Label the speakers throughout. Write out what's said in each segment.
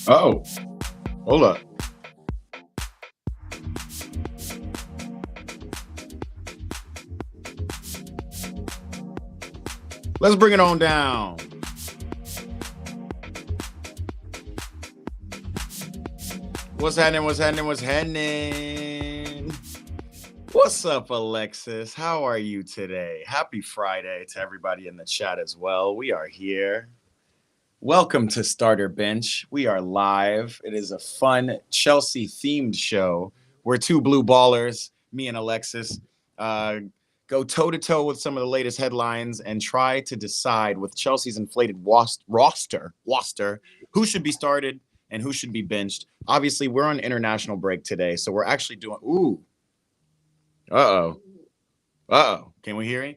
Speaker 1: Oh, hold up. Let's bring it on down. What's happening? What's happening? What's happening? What's up, Alexis? How are you today? Happy Friday to everybody in the chat as well. We are here. Welcome to Starter Bench. We are live. It is a fun Chelsea-themed show where two blue ballers, me and Alexis, go toe-to-toe with some of the latest headlines and try to decide with Chelsea's inflated roster who should be started and who should be benched. Obviously, we're on international break today, so we're actually doing... Ooh. Uh-oh. Can we hear you?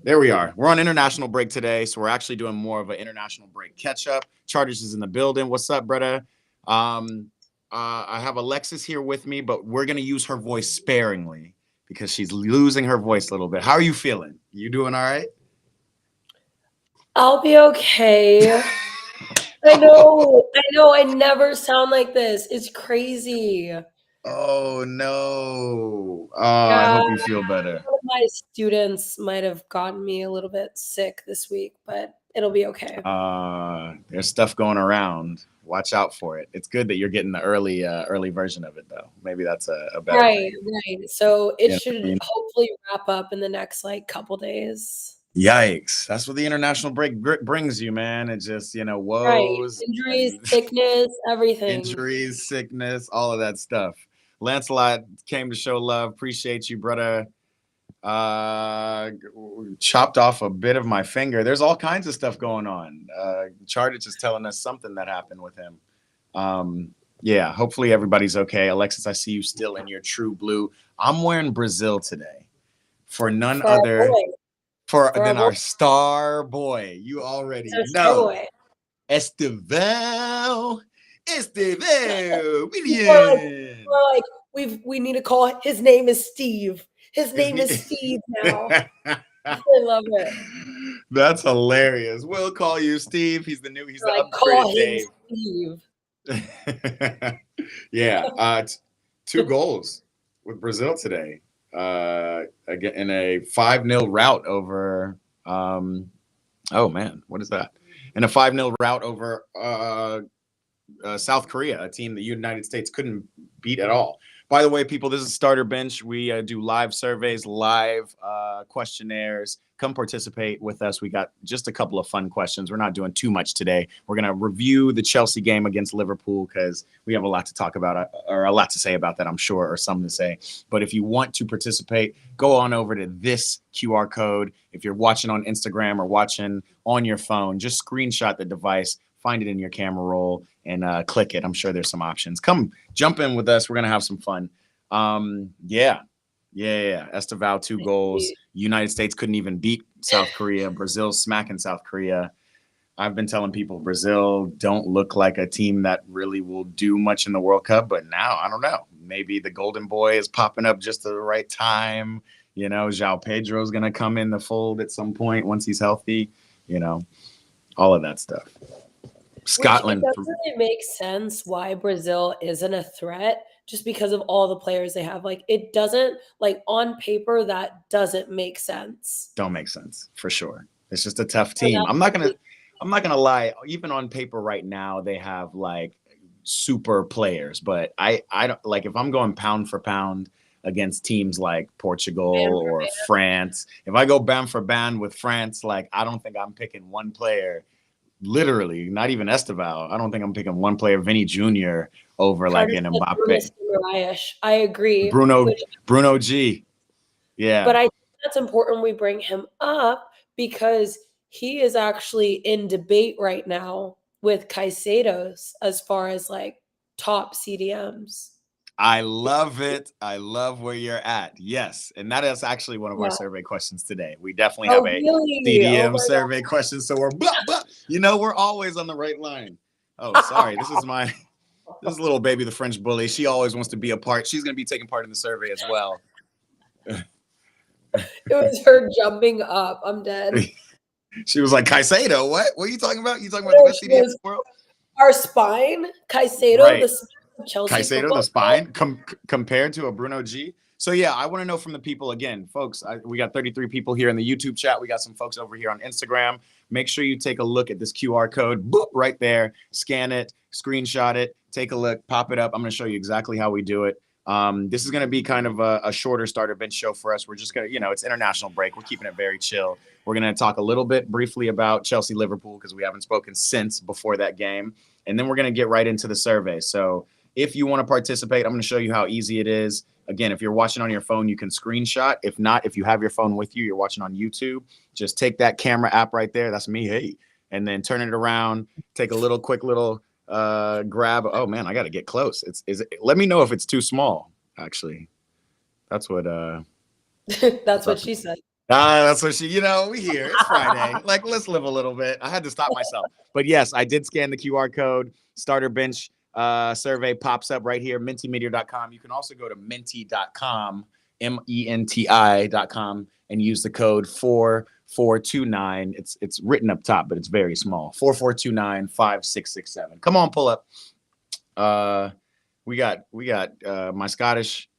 Speaker 1: There we are. We're on international break today, so we're actually doing more of an international break catch-up. Charters is in the building. What's up, brother? I have Alexis here with me, but we're going to use her voice sparingly because she's losing her voice a little bit. How are you feeling? You doing all right?
Speaker 2: I'll be okay. I know. I never sound like this. It's crazy.
Speaker 1: Oh, no. I hope you feel better.
Speaker 2: One of my students might have gotten me a little bit sick this week, but it'll be okay.
Speaker 1: There's stuff going around. Watch out for it. It's good that you're getting the early version of it, though. Maybe that's a better thing.
Speaker 2: Right. So it should hopefully wrap up in the next couple days.
Speaker 1: Yikes. That's what the international break brings you, man. It just, woes.
Speaker 2: Right. Injuries, sickness, everything.
Speaker 1: Injuries, sickness, all of that stuff. Lancelot came to show love. Appreciate you, brother. Chopped off a bit of my finger. There's all kinds of stuff going on. Chartich is telling us something that happened with him. Yeah, hopefully everybody's okay. Alexis, I see you still in your true blue. I'm wearing Brazil today for none other than our star boy. You already know. Esteval. William.
Speaker 2: We need to call his name is Steve. His name is Steve now. I love it.
Speaker 1: That's hilarious. We'll call you Steve. He's the upgraded Dave. Yeah. 2 goals with Brazil today. Again in a 5-0 rout over oh man, what is that? In a 5-0 rout over South Korea, a team the United States couldn't beat at all. By the way, people, this is Starter Bench. We do live surveys, live questionnaires. Come participate with us. We got just a couple of fun questions. We're not doing too much today. We're going to review the Chelsea game against Liverpool because we have a lot to talk about, or a lot to say about that, I'm sure, or something to say. But if you want to participate, go on over to this QR code. If you're watching on Instagram or watching on your phone, just screenshot the device, find it in your camera roll, and click it. I'm sure there's some options. Come jump in with us. We're going to have some fun. Yeah. Esteval, 2 goals. United States couldn't even beat South Korea. Brazil smacking South Korea. I've been telling people Brazil don't look like a team that really will do much in the World Cup, but now I don't know. Maybe the golden boy is popping up just at the right time. João Pedro is going to come in the fold at some point once he's healthy. All of that stuff. Scotland.
Speaker 2: It doesn't really make sense why Brazil isn't a threat just because of all the players they have. It doesn't, on paper, that doesn't make sense.
Speaker 1: Don't make sense, for sure. It's just a tough team. I'm not gonna lie. Even on paper right now, they have super players, but I don't if I'm going pound for pound against teams like Portugal or France, if I go band for band with France, I don't think I'm picking one player. Literally, not even Esteval. I don't think I'm picking one player, Vinny Jr. over an Mbappe.
Speaker 2: I agree.
Speaker 1: Bruno G. Yeah.
Speaker 2: But I think that's important we bring him up because he is actually in debate right now with Kaisedo as far as top CDMs.
Speaker 1: I love it. I love where you're at. Yes. And that is actually one of our survey questions today. We definitely have a CDM survey question. So we're always on the right line. Oh, sorry. This is little baby, the French bully. She always wants to be a part. She's going to be taking part in the survey as well.
Speaker 2: It was her jumping up. I'm dead.
Speaker 1: She was like, Kaisedo, what? What are you talking about? You talking about the best CDM in the world?
Speaker 2: our spine, Kaisedo,
Speaker 1: Right.
Speaker 2: the spine of Chelsea
Speaker 1: Kaisedo, the
Speaker 2: football club.
Speaker 1: spine, compared to a Bruno G. So yeah, I want to know from the people again, folks. We got 33 people here in the YouTube chat. We got some folks over here on Instagram. Make sure you take a look at this QR code, boop, right there. Scan it, screenshot it, take a look, pop it up. I'm going to show you exactly how we do it. This is going to be kind of a shorter starter bench show for us. We're just going to, it's international break. We're keeping it very chill. We're going to talk a little bit briefly about Chelsea Liverpool because we haven't spoken since before that game. And then we're going to get right into the survey. So if you want to participate, I'm going to show you how easy it is. Again, if you're watching on your phone, you can screenshot. If not, if you have your phone with you, you're watching on YouTube, just take that camera app right there. That's me. Hey. And then turn it around, take a quick little grab. Oh man, I got to get close. Let me know if it's too small. Actually, that's what
Speaker 2: That's what she said.
Speaker 1: That's what we hear. It's Friday. Like, let's live a little bit. I had to stop myself. But yes, I did scan the QR code. Starter bench survey pops up right here, mintymedia.com. You can also go to minty.com, MENTI.com, and use the code 4429. It's written up top, but it's very small. 4429-5667. Come on, pull up. We got my Scottish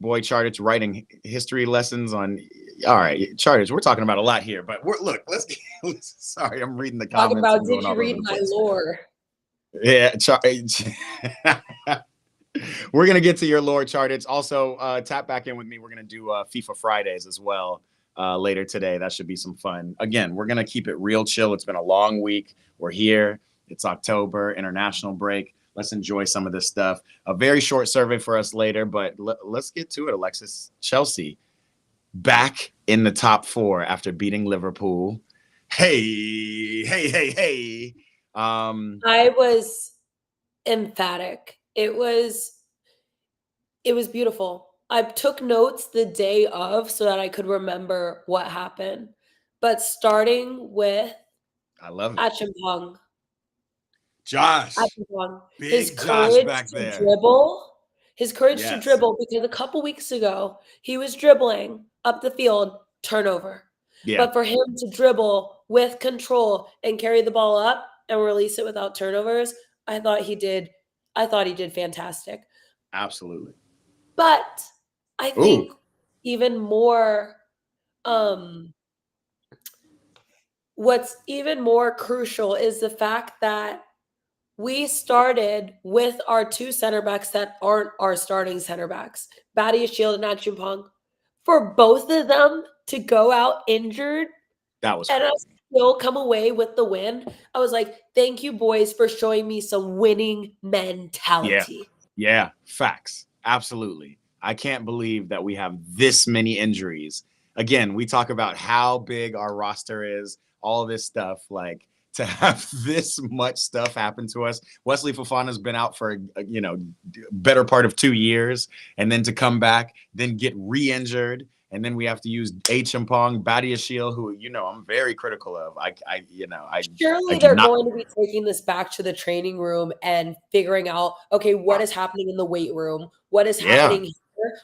Speaker 1: boy Chartich writing history lessons on. All right, Chartich, we're talking about a lot here, but sorry, I'm reading the comments.
Speaker 2: Talk about, did you read my lore?
Speaker 1: Yeah, we're gonna get to your lore, Chartich. Also, tap back in with me. We're gonna do FIFA Fridays as well later today. That should be some fun. Again, we're gonna keep it real chill. It's been a long week. We're here. It's October, international break. Let's enjoy some of this stuff. A very short survey for us later, but let's get to it, Alexis. Chelsea back in the top 4 after beating Liverpool. Hey.
Speaker 2: I was emphatic. It was beautiful. I took notes the day of so that I could remember what happened. But starting with
Speaker 1: I love it.
Speaker 2: Achimpong.
Speaker 1: Josh.
Speaker 2: His courage to dribble. His courage to dribble, because a couple weeks ago, he was dribbling up the field, turnover. Yeah. But for him to dribble with control and carry the ball up and release it without turnovers, I thought he did fantastic.
Speaker 1: Absolutely.
Speaker 2: But I think even more what's even more crucial is the fact that we started with our 2 center backs that aren't our starting center backs, Badiashile and Achimpong. For both of them to go out injured,
Speaker 1: that was
Speaker 2: and us still come away with the win, I was like, thank you, boys, for showing me some winning mentality.
Speaker 1: Yeah, facts. Absolutely. I can't believe that we have this many injuries. Again, we talk about how big our roster is, all this stuff, like, to have this much stuff happen to us. Wesley Fofana's been out for better part of 2 years, and then to come back, then get re-injured, and then we have to use Achimpong, Badiashile, who I'm very critical of.
Speaker 2: Surely they're going to be taking this back to the training room and figuring out, okay, what is happening in the weight room? What is happening here?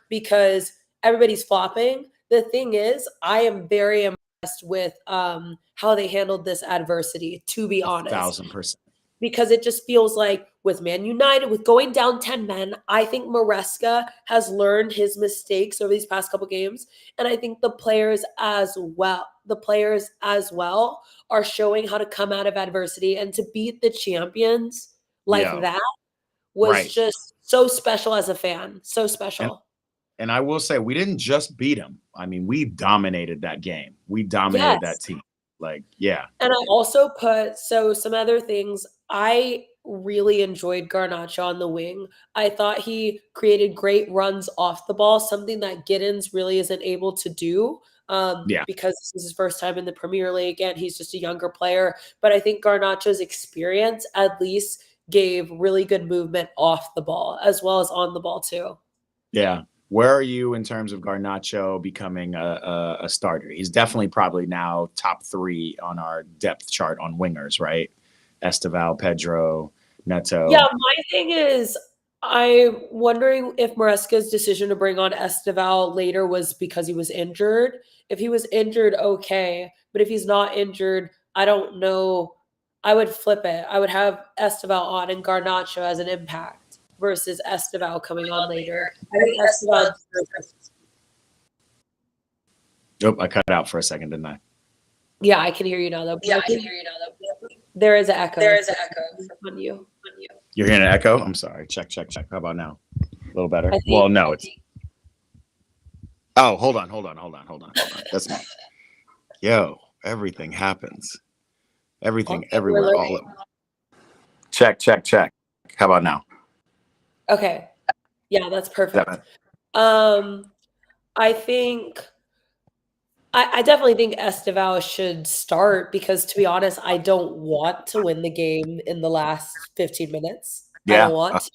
Speaker 2: Because everybody's flopping. The thing is, I am very impressed with how they handled this adversity, to be honest.
Speaker 1: 1,000%.
Speaker 2: Because it just feels like with Man United, with going down 10 men, I think Maresca has learned his mistakes over these past couple games. And I think the players as well are showing how to come out of adversity, and to beat the champions like that was just so special as a fan. So special.
Speaker 1: And I will say, we didn't just beat them. I mean, we dominated that game. We dominated that team. And
Speaker 2: I also put some other things. I really enjoyed Garnacho on the wing. I thought he created great runs off the ball, something that Giddens really isn't able to do because this is his first time in the Premier League and he's just a younger player. But I think Garnacho's experience at least gave really good movement off the ball as well as on the ball too.
Speaker 1: Yeah. Where are you in terms of Garnacho becoming a starter? He's definitely probably now top 3 on our depth chart on wingers, right? Esteval, Pedro, Neto.
Speaker 2: Yeah, my thing is, I'm wondering if Maresca's decision to bring on Esteval later was because he was injured. If he was injured, okay. But if he's not injured, I don't know I would flip it. I would have Esteval on and Garnacho as an impact versus Esteval coming on later. I think Esteval.
Speaker 1: Oh, I cut out for a second, didn't I?
Speaker 2: Yeah, I can hear you now though.
Speaker 3: Yeah, I can hear you now though.
Speaker 2: There is an echo.
Speaker 3: There is an echo
Speaker 2: on you.
Speaker 1: You're hearing an echo? I'm sorry. Check. How about now? A little better?
Speaker 2: think-
Speaker 1: Well, no, it's. Oh, hold on. That's me. Yo, everything happens. Everything,
Speaker 2: Okay,
Speaker 1: everywhere,
Speaker 2: we're
Speaker 1: all of Check. How about now?
Speaker 2: Okay. Yeah, that's perfect.
Speaker 1: Seven.
Speaker 2: I think I definitely think Esteval should start because, to be honest, I don't want to win the game in the last 15 minutes. I
Speaker 1: Yeah.
Speaker 2: don't want to.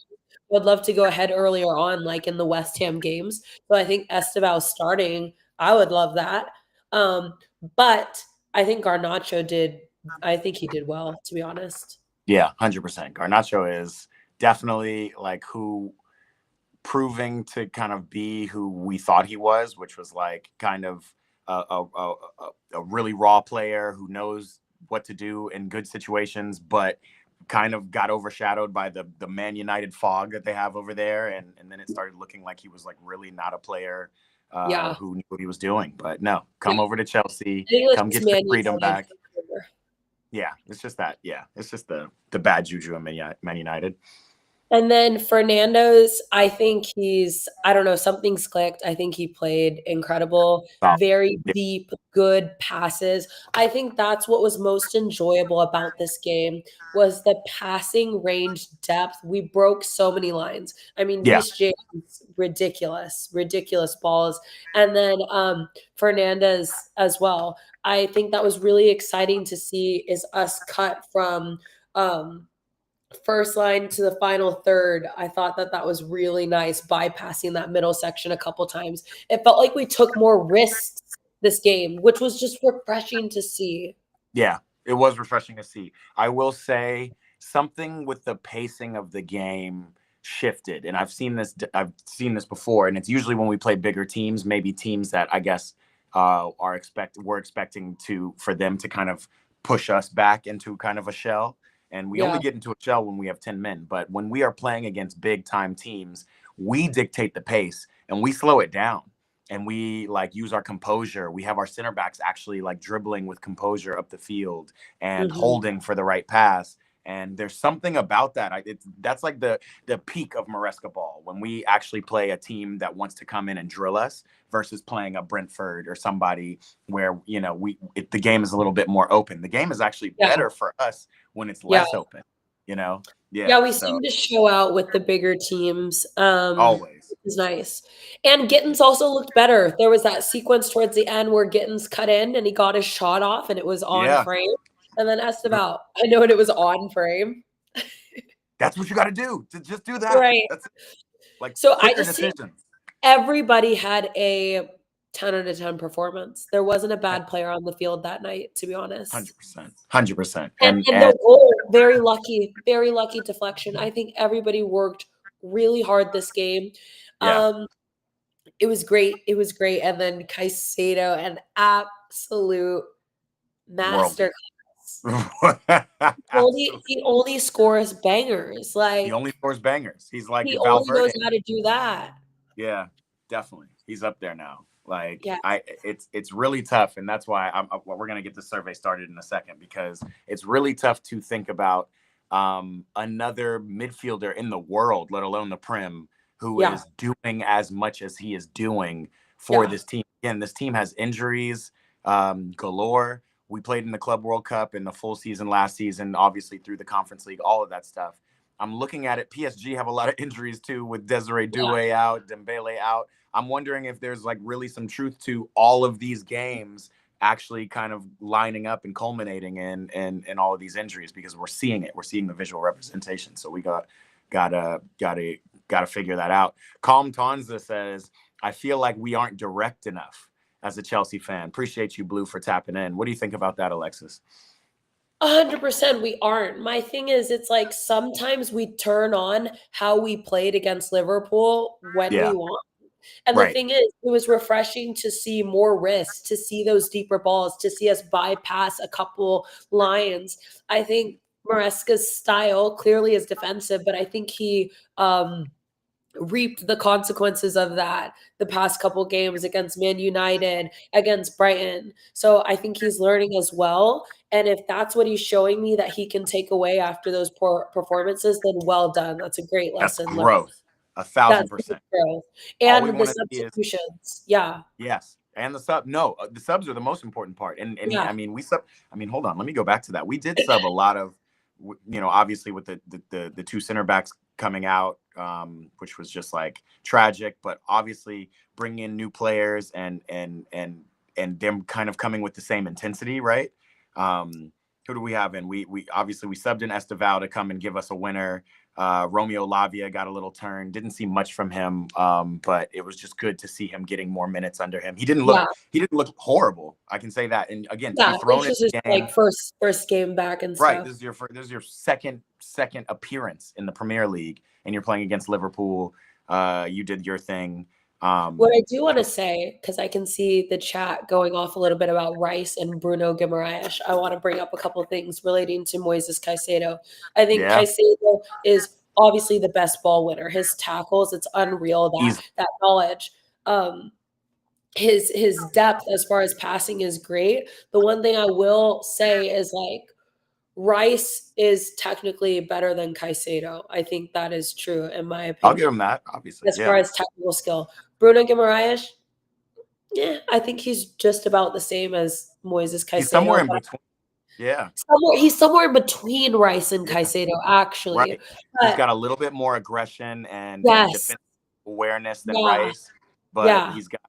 Speaker 2: I'd love to go ahead earlier on, like in the West Ham games. So I think Esteval starting, I would love that. But I think Garnacho did. I think he did well, to be honest.
Speaker 1: Yeah, 100%. Garnacho is definitely like who proving to kind of be who we thought he was, which was like kind of a really raw player who knows what to do in good situations, but kind of got overshadowed by the Man United fog that they have over there. And then it started looking like he was like really not a player who knew what he was doing. But no, come over to Chelsea, come get your freedom back. Yeah, it's just that. Yeah, it's just the bad juju of Man United.
Speaker 2: And then Fernando's, I think I don't know, something's clicked. I think he played incredible, very deep, good passes. I think that's what was most enjoyable about this game was the passing range depth. We broke so many lines. I mean, Reece James, ridiculous balls. And then Fernandez as well. I think that was really exciting to see is us cut from first line to the final third. I thought that was really nice, bypassing that middle section a couple times. It felt like we took more risks this game, which was just refreshing to see.
Speaker 1: Yeah, it was refreshing to see. I will say something with the pacing of the game shifted, and I've seen this before, and it's usually when we play bigger teams, maybe teams that I guess we're expecting for them to kind of push us back into kind of a shell. And we only get into a shell when we have 10 men. But when we are playing against big time teams, we dictate the pace and we slow it down and we like use our composure. We have our center backs actually like dribbling with composure up the field and holding for the right pass. And there's something about that. That's like the peak of Maresca ball when we actually play a team that wants to come in and drill us versus playing a Brentford or somebody where, you know, the game is a little bit more open. The game is actually better for us when it's less open, you know?
Speaker 2: Yeah, we seem to show out with the bigger teams.
Speaker 1: Always.
Speaker 2: It was nice. And Gittins also looked better. There was that sequence towards the end where Gittins cut in and he got his shot off and it was on frame. And then Esteval, I know it was on frame.
Speaker 1: That's what you got to do. To just do that.
Speaker 2: Right.
Speaker 1: That's like
Speaker 2: so I just
Speaker 1: decisions.
Speaker 2: think everybody had a 10 out of 10 performance. There wasn't a bad player on the field that night, to be honest.
Speaker 1: 100%.
Speaker 2: And the goal, very lucky deflection. I think everybody worked really hard this game.
Speaker 1: Yeah.
Speaker 2: It was great. And then Kaisedo, an absolute masterclass. He only scores bangers. Like
Speaker 1: he only scores bangers. He's like
Speaker 2: he
Speaker 1: Valverde.
Speaker 2: only knows how to do that.
Speaker 1: Yeah, definitely. He's up there now. Like it's really tough, and that's why we're gonna get the survey started in a second because it's really tough to think about another midfielder in the world, let alone the Prem, who is doing as much as he is doing for this team. Again, this team has injuries galore. We played in the Club World Cup in the full season last season, obviously through the Conference League, all of that stuff. I'm looking at it. PSG have a lot of injuries too, with Desiree Doué out, Dembele out. I'm wondering if there's like really some truth to all of these games actually kind of lining up and culminating in all of these injuries because we're seeing it. We're seeing the visual representation. So we gotta figure that out. Calm Tonza says, I feel like we aren't direct enough as a Chelsea fan. Appreciate you, Blue, for tapping in. What do you think about that, Alexis?
Speaker 2: 100% we aren't. My thing is, it's like sometimes we turn on how we played against Liverpool when we want. And the
Speaker 1: Right.
Speaker 2: thing is, it was refreshing to see more risks, to see those deeper balls, to see us bypass a couple lines. I think Maresca's style clearly is defensive, but I think he reaped the consequences of that the past couple games against Man United, against Brighton. So I think he's learning as well. And if that's what he's showing me that he can take away after those poor performances, then well done. That's a great
Speaker 1: That's
Speaker 2: lesson learned.
Speaker 1: growth.
Speaker 2: That's
Speaker 1: 1,000%.
Speaker 2: growth.
Speaker 1: All we
Speaker 2: And the
Speaker 1: want to see is
Speaker 2: substitutions. Yeah.
Speaker 1: yes, and the sub. No, the subs are the most important part. And
Speaker 2: Yeah.
Speaker 1: I mean, we sub. I mean, hold on. Let me go back to that. We did sub a lot of, obviously with the two center backs coming out, which was just like tragic. But obviously bringing in new players and them kind of coming with the same intensity, right? Who do we have in? We obviously we subbed in Esteval to come and give us a winner. Romeo Lavia got a little turn. Didn't see much from him, but it was just good to see him getting more minutes under him. He didn't look horrible. I can say that. And again, to be thrown in
Speaker 2: this
Speaker 1: the
Speaker 2: is
Speaker 1: game,
Speaker 2: like first game back and
Speaker 1: right?
Speaker 2: stuff.
Speaker 1: This is your second appearance in the Premier League, and you're playing against Liverpool. You did your thing.
Speaker 2: What I do want to say, because I can see the chat going off a little bit about Rice and Bruno Guimaraes, I want to bring up a couple of things relating to Moises Caicedo. I think Kaisedo is obviously the best ball winner. His tackles, it's unreal that knowledge. His depth as far as passing is great. The one thing I will say is like Rice is technically better than Caicedo. I think that is true in my opinion.
Speaker 1: I'll give him that, obviously.
Speaker 2: As far as technical skill. Bruno Guimaraes, yeah, I think he's just about the same as Moises Caicedo.
Speaker 1: He's somewhere in between. Yeah.
Speaker 2: He's somewhere in between Rice and Caicedo, actually.
Speaker 1: Right. He's got a little bit more aggression and defensive awareness than Rice, but he's got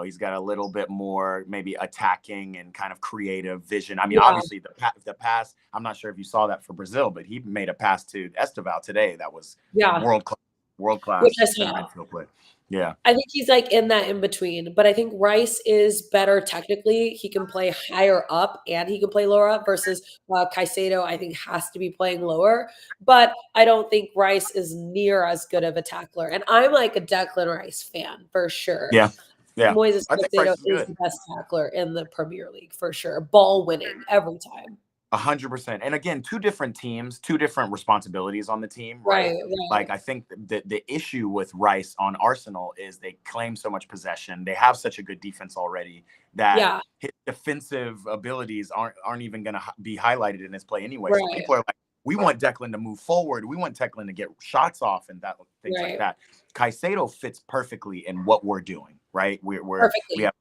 Speaker 1: he's got a little bit more maybe attacking and kind of creative vision. I mean, obviously the pass, I'm not sure if you saw that for Brazil, but he made a pass to Esteval today that was world class.
Speaker 2: Which I saw.
Speaker 1: Play. Yeah.
Speaker 2: I think he's like in that in between, but I think Rice is better technically. He can play higher up and he can play lower up versus Caicedo, I think has to be playing lower, but I don't think Rice is near as good of a tackler. And I'm like a Declan Rice fan for sure.
Speaker 1: Yeah. Yeah.
Speaker 2: Moises Caicedo is the best tackler in the Premier League for sure. Ball winning every time.
Speaker 1: 100%. And again, two different teams, two different responsibilities on the team, right? Like I think the issue with Rice on Arsenal is they claim so much possession. They have such a good defense already that his defensive abilities aren't even going to be highlighted in his play anyway. So people are like, we want Declan to move forward. We want Declan to get shots off and things like that. Caicedo fits perfectly in what we're doing, right?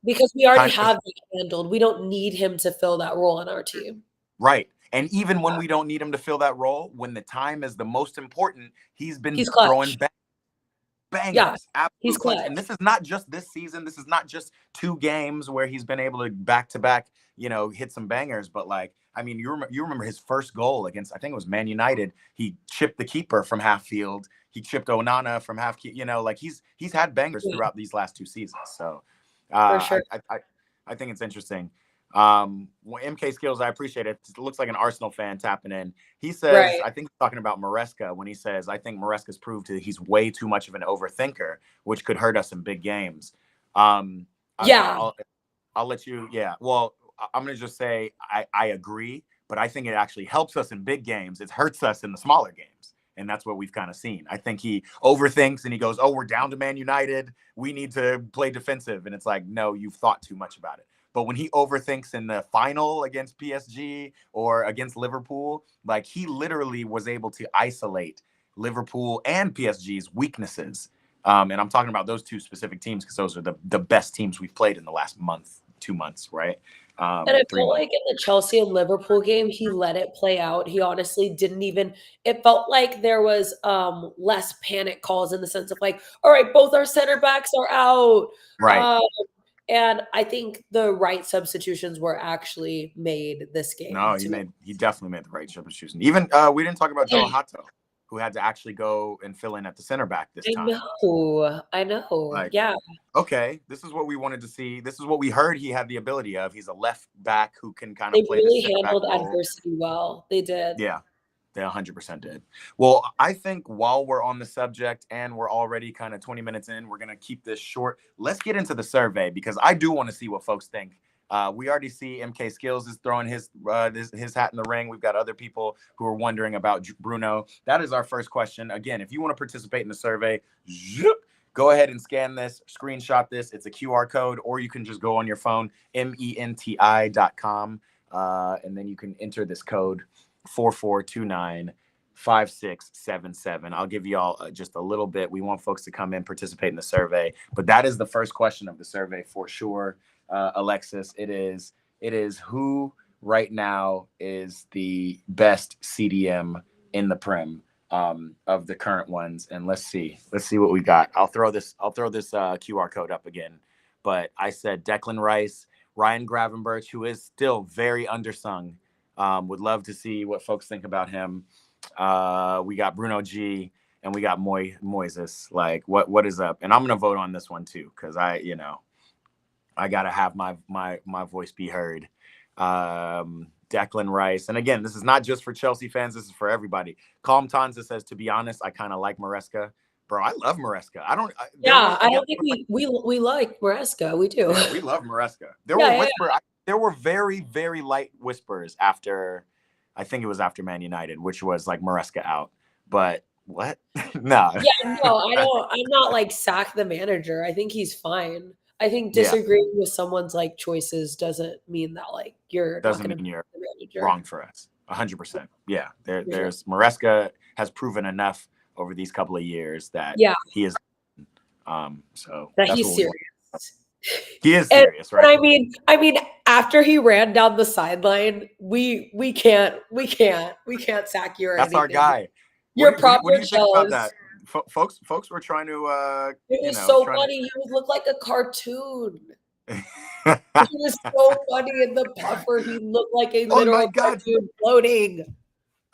Speaker 2: Because we already have that handled. We don't need him to fill that role on our team.
Speaker 1: Right. And even when we don't need him to fill that role, when the time is the most important, he's been throwing bangers.
Speaker 2: Yeah,
Speaker 1: he's clutch. And this is not just this season. This is not just 2 games where he's been able to back-to-back, hit some bangers. But like, I mean, you remember his first goal against, I think it was Man United. He chipped the keeper from half field. He chipped Onana from half, like he's had bangers throughout these last 2 seasons. So
Speaker 2: for sure.
Speaker 1: I think it's interesting. MK Skills, I appreciate it. It looks like an Arsenal fan tapping in. He says, I think he's talking about Maresca when he says, I think Maresca's proved that he's way too much of an overthinker, which could hurt us in big games. I'll let you. Yeah. Well, I'm going to just say, I agree, but I think it actually helps us in big games. It hurts us in the smaller games. And that's what we've kind of seen. I think he overthinks and he goes, oh, we're down to Man United. We need to play defensive. And it's like, no, you've thought too much about it. But when he overthinks in the final against PSG or against Liverpool, like he literally was able to isolate Liverpool and PSG's weaknesses. And I'm talking about those 2 specific teams because those are the best teams we've played in the last month, 2 months, right?
Speaker 2: And I felt like in the Chelsea and Liverpool game, he let it play out. He honestly didn't even – it felt like there was less panic calls in the sense of like, all right, both our center backs are out.
Speaker 1: Right.
Speaker 2: And I think the right substitutions were actually made this game.
Speaker 1: No, he definitely made the right substitution. Even we didn't talk about Joe Hato, who had to actually go and fill in at the center back this time.
Speaker 2: I know.
Speaker 1: Like,
Speaker 2: yeah.
Speaker 1: Okay, this is what we wanted to see. This is what we heard he had the ability of. He's a left back who can kind of play.
Speaker 2: They really handled adversity well. They did.
Speaker 1: Yeah. They 100% did. Well, I think while we're on the subject and we're already kind of 20 minutes in, we're going to keep this short. Let's get into the survey because I do want to see what folks think. We already see MK Skills is throwing his hat in the ring. We've got other people who are wondering about Bruno. That is our first question. Again, if you want to participate in the survey, go ahead and scan this, screenshot this. It's a QR code, or you can just go on your phone, menti.com, and then you can enter this code 44295677. I'll give you all just a little bit. We want folks to come in, participate in the survey, but that is the first question of the survey for sure. Alexis, it is who right now is the best CDM in the Prem of the current ones, and let's see what we got. I'll throw this QR code up again, but I said Declan Rice, Ryan Gravenberch, who is still very undersung. Would love to see what folks think about him. We got Bruno G and we got Moises. Like, what is up? And I'm gonna vote on this one too, because I gotta have my voice be heard. Declan Rice, and again, this is not just for Chelsea fans. This is for everybody. Calm Tanza says, to be honest, I kind of like Maresca. Bro, I love Maresca. I don't think
Speaker 2: we like Maresca. We do.
Speaker 1: Yeah, we love Maresca. There were very, very light whispers after, I think it was after Man United, which was like Maresca out. But what? No.
Speaker 2: Yeah, no, I'm not like sack the manager. I think he's fine. I think disagreeing with someone's like choices doesn't mean that like you're
Speaker 1: doesn't mean you're wrong for us. 100%. Yeah. There's Maresca has proven enough over these couple of years that he is so
Speaker 2: that he's serious.
Speaker 1: He is serious, right?
Speaker 2: I mean, after he ran down the sideline, we can't sack you or
Speaker 1: That's
Speaker 2: anything.
Speaker 1: Our guy.
Speaker 2: Your proper
Speaker 1: what do you think about that? Folks were trying to
Speaker 2: it was so funny. He would look like a cartoon. He was so funny in the puffer. He looked like a literal cartoon floating.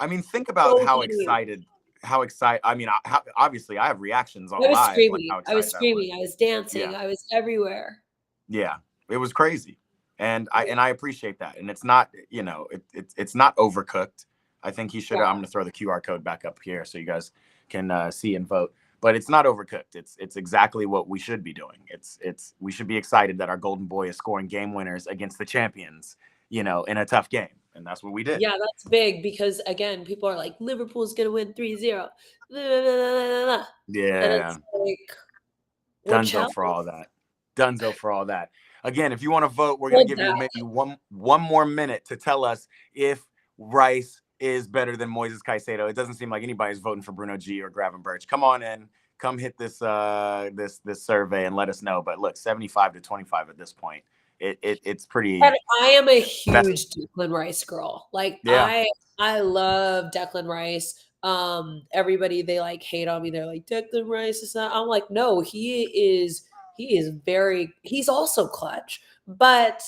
Speaker 1: I mean, think about how excited. I mean, obviously, I have reactions on live.
Speaker 2: I was screaming. I was dancing. I was everywhere.
Speaker 1: Yeah, it was crazy, and I appreciate that. And it's not, it's not overcooked. I think he should. I'm going to throw the QR code back up here so you guys can see and vote. But it's not overcooked. It's exactly what we should be doing. We should be excited that our golden boy is scoring game winners against the champions, in a tough game. And that's what we did.
Speaker 2: Yeah, that's big because, again, people are like, Liverpool's going to win 3-0.
Speaker 1: Yeah.
Speaker 2: And it's like,
Speaker 1: Dunzo for all that. Again, if you want to vote, we're going to give you maybe one more minute to tell us if Rice is better than Moises Caicedo. It doesn't seem like anybody's voting for Bruno G or Gravenberch. Come on in. Come hit this survey and let us know. But look, 75-25 at this point. It's pretty.
Speaker 2: And I am a huge Declan Rice girl. Like, I love Declan Rice. Everybody, they like hate on me. They're like, Declan Rice is not. I'm like, no, he's also clutch. But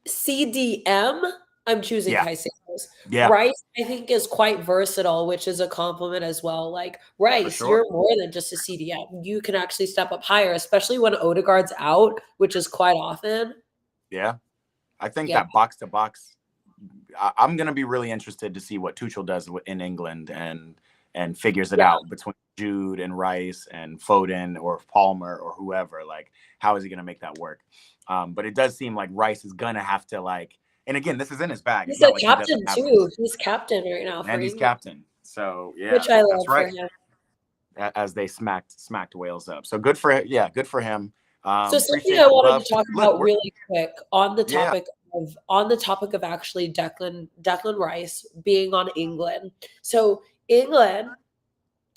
Speaker 2: CDM, I'm choosing Kaisedo.
Speaker 1: Yeah.
Speaker 2: Rice, I think, is quite versatile, which is a compliment as well. Like, Rice, you're more than just a CDM. You can actually step up higher, especially when Odegaard's out, which is quite often.
Speaker 1: Yeah. I think that box to box, I'm going to be really interested to see what Tuchel does in England and figures it out between Jude and Rice and Foden or Palmer or whoever. Like, how is he going to make that work? But it does seem like Rice is going to have to, like, and again, this is in his bag.
Speaker 2: He's a captain too. He's captain right now.
Speaker 1: And he's captain. So yeah,
Speaker 2: which I love for him.
Speaker 1: As they smacked Wales up. So good for him. Yeah, good for him.
Speaker 2: So something I wanted to talk about really quick on the topic of actually Declan Rice being on England. So England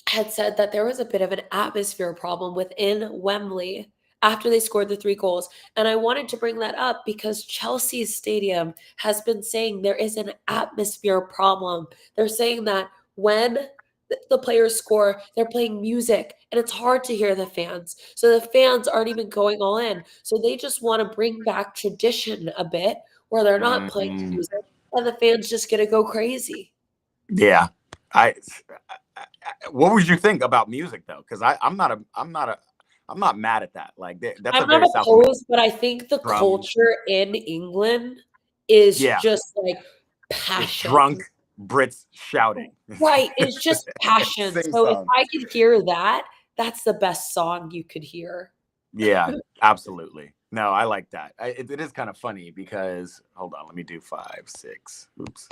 Speaker 2: had said that there was a bit of an atmosphere problem within Wembley after they scored the 3 goals. And I wanted to bring that up because Chelsea's stadium has been saying there is an atmosphere problem. They're saying that when the players score, they're playing music and it's hard to hear the fans. So the fans aren't even going all in. So they just want to bring back tradition a bit where they're not playing music and the fans just get to go crazy.
Speaker 1: Yeah. What would you think about music though? Because I'm not mad at that. Like that's
Speaker 2: I'm not opposed, but I think the culture in England is just like passion.
Speaker 1: Drunk. Brits shouting.
Speaker 2: Right. It's just passion.
Speaker 1: Sing
Speaker 2: So if
Speaker 1: song.
Speaker 2: I could hear that, that's the best song you could hear.
Speaker 1: Yeah, absolutely. No, I like that. It is kind of funny because hold on, let me do 5, 6. Oops.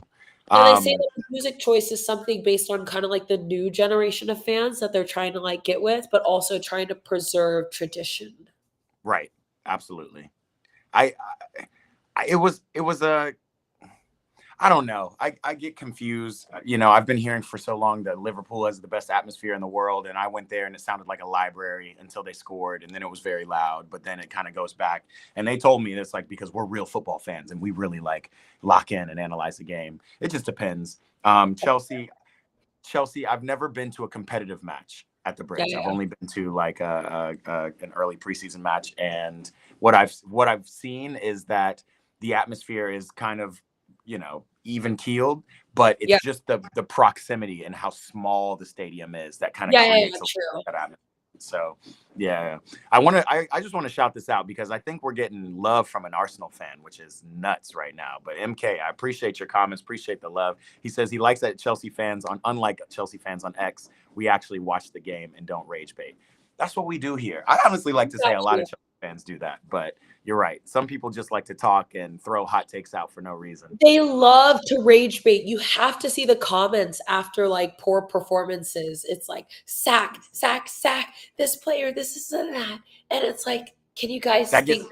Speaker 2: And they say that the music choice is something based on kind of like the new generation of fans that they're trying to like get with, but also trying to preserve tradition.
Speaker 1: Right. Absolutely. I it was a I don't know. I get confused. You know, I've been hearing for so long that Liverpool has the best atmosphere in the world. And I went there and it sounded like a library until they scored. And then it was very loud. But then it kind of goes back. And they told me it's like because we're real football fans and we really like lock in and analyze the game. It just depends. Chelsea, I've never been to a competitive match at the Brits.
Speaker 2: Yeah.
Speaker 1: I've only been to like an early preseason match. And what I've seen is that the atmosphere is kind of, you know, even keeled, but it's just the proximity and how small the stadium is that kind of creates that atmosphere. So I just want to shout this out because I think we're getting love from an Arsenal fan, which is nuts right now. But MK, I appreciate your comments, appreciate the love. He says he likes that unlike Chelsea fans on X, we actually watch the game and don't rage bait. That's what we do here. I honestly like to say a lot of Chelsea fans do that, but you're right. Some people just like to talk and throw hot takes out for no reason.
Speaker 2: They love to rage bait. You have to see the comments after like poor performances. It's like sack, sack, sack. This player, this is that, and it's like, can you guys think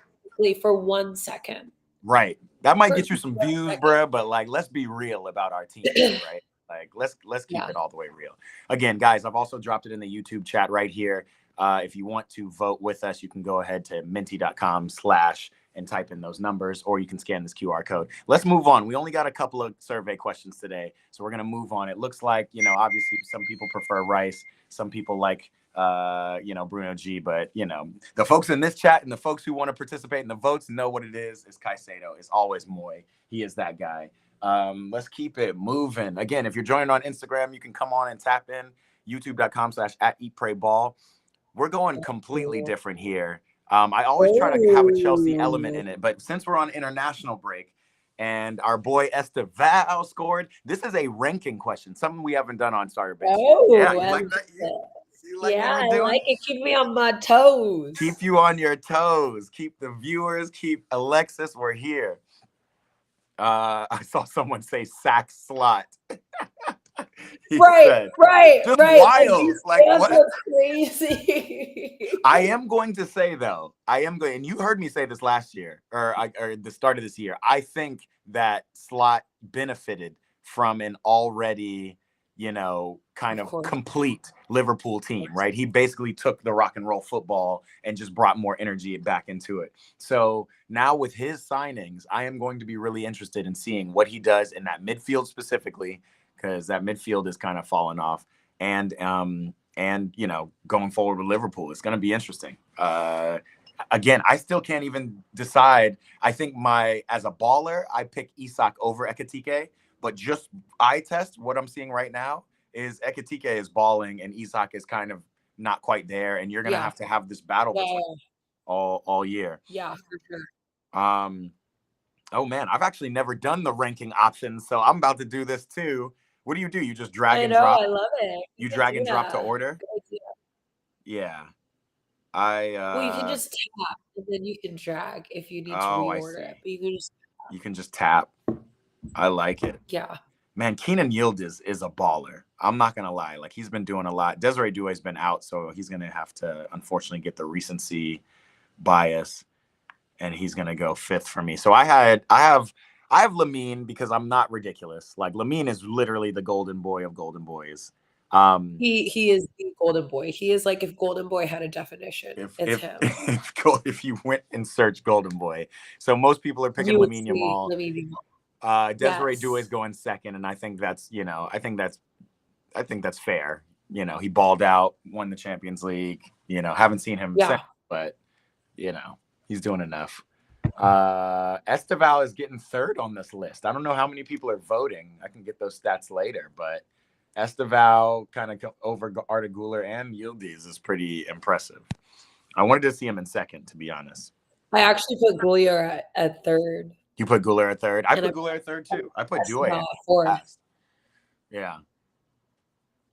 Speaker 2: for 1 second?
Speaker 1: Right. That might get you some views, bruh. But like, let's be real about our team, right? Like, let's keep it all the way real. Again, guys, I've also dropped it in the YouTube chat right here. If you want to vote with us, you can go ahead to minty.com/ and type in those numbers, or you can scan this QR code. Let's move on. We only got a couple of survey questions today, so we're going to move on. It looks like, you know, obviously some people prefer Rice. Some people like, you know, Bruno G, but, you know, the folks in this chat and the folks who want to participate in the votes know what it is. It's Kaisedo. It's always Moy. He is that guy. Let's keep it moving. Again, if you're joining on Instagram, you can come on and tap in youtube.com/@eatprayball. We're going completely different here. I always try to have a Chelsea element in it, but since we're on international break and our boy Estevao scored, this is a ranking question, something we haven't done on Starter Base. Yeah, you like that? You like what we're doing?
Speaker 2: I like it. Keep me on my toes.
Speaker 1: Keep you on your toes. Keep the viewers. Keep Alexis. We're here. I saw someone say sack slot.
Speaker 2: Right.
Speaker 1: Just wild. Like what?
Speaker 2: Crazy.
Speaker 1: I am going to say though, and you heard me say this last year or the start of this year. I think that Slot benefited from an already, you know, kind of complete Liverpool team, right? He basically took the rock and roll football and just brought more energy back into it. So now with his signings, I am going to be really interested in seeing what he does in that midfield specifically, because that midfield is kind of falling off. And you know, going forward with Liverpool, it's going to be interesting. Again, I still can't even decide. I think as a baller, I pick Isak over Ekitike, but just eye test, what I'm seeing right now is Ekitike is balling and Isak is kind of not quite there, and you're going to have this battle all year.
Speaker 2: Yeah, for sure.
Speaker 1: Oh man, I've actually never done the ranking options, so I'm about to do this too. What do? You just drag and drop?
Speaker 2: I love it.
Speaker 1: You drag and drop to order? Yeah.
Speaker 2: Well, you can just tap and then you can drag if you need to reorder it. But you can just tap.
Speaker 1: I like it.
Speaker 2: Yeah.
Speaker 1: Man, Keenan Yildiz is a baller. I'm not gonna lie. Like, he's been doing a lot. Desiree Doué's been out, so he's gonna have to unfortunately get the recency bias, and he's gonna go 5th for me. So I have Lamine because I'm not ridiculous. Like, Lamine is literally the golden boy of golden boys.
Speaker 2: He is the golden boy. He is like if Golden Boy had a definition, it's him.
Speaker 1: If you went and searched Golden Boy, so most people are picking Lamine Yamal. Desiree Doué is going 2nd, and I think that's fair. You know, he balled out, won the Champions League. You know, haven't seen him since, but you know, he's doing enough. Estevao is getting 3rd on this list. I don't know how many people are voting. I can get those stats later, but Estevao kind of over Arda Güler and Yildiz is pretty impressive. I wanted to see him in 2nd, to be honest.
Speaker 2: I actually put Güler at 3rd.
Speaker 1: You put Güler at 3rd? I put Güler at 3rd too. I put Doué at 4th. Yeah.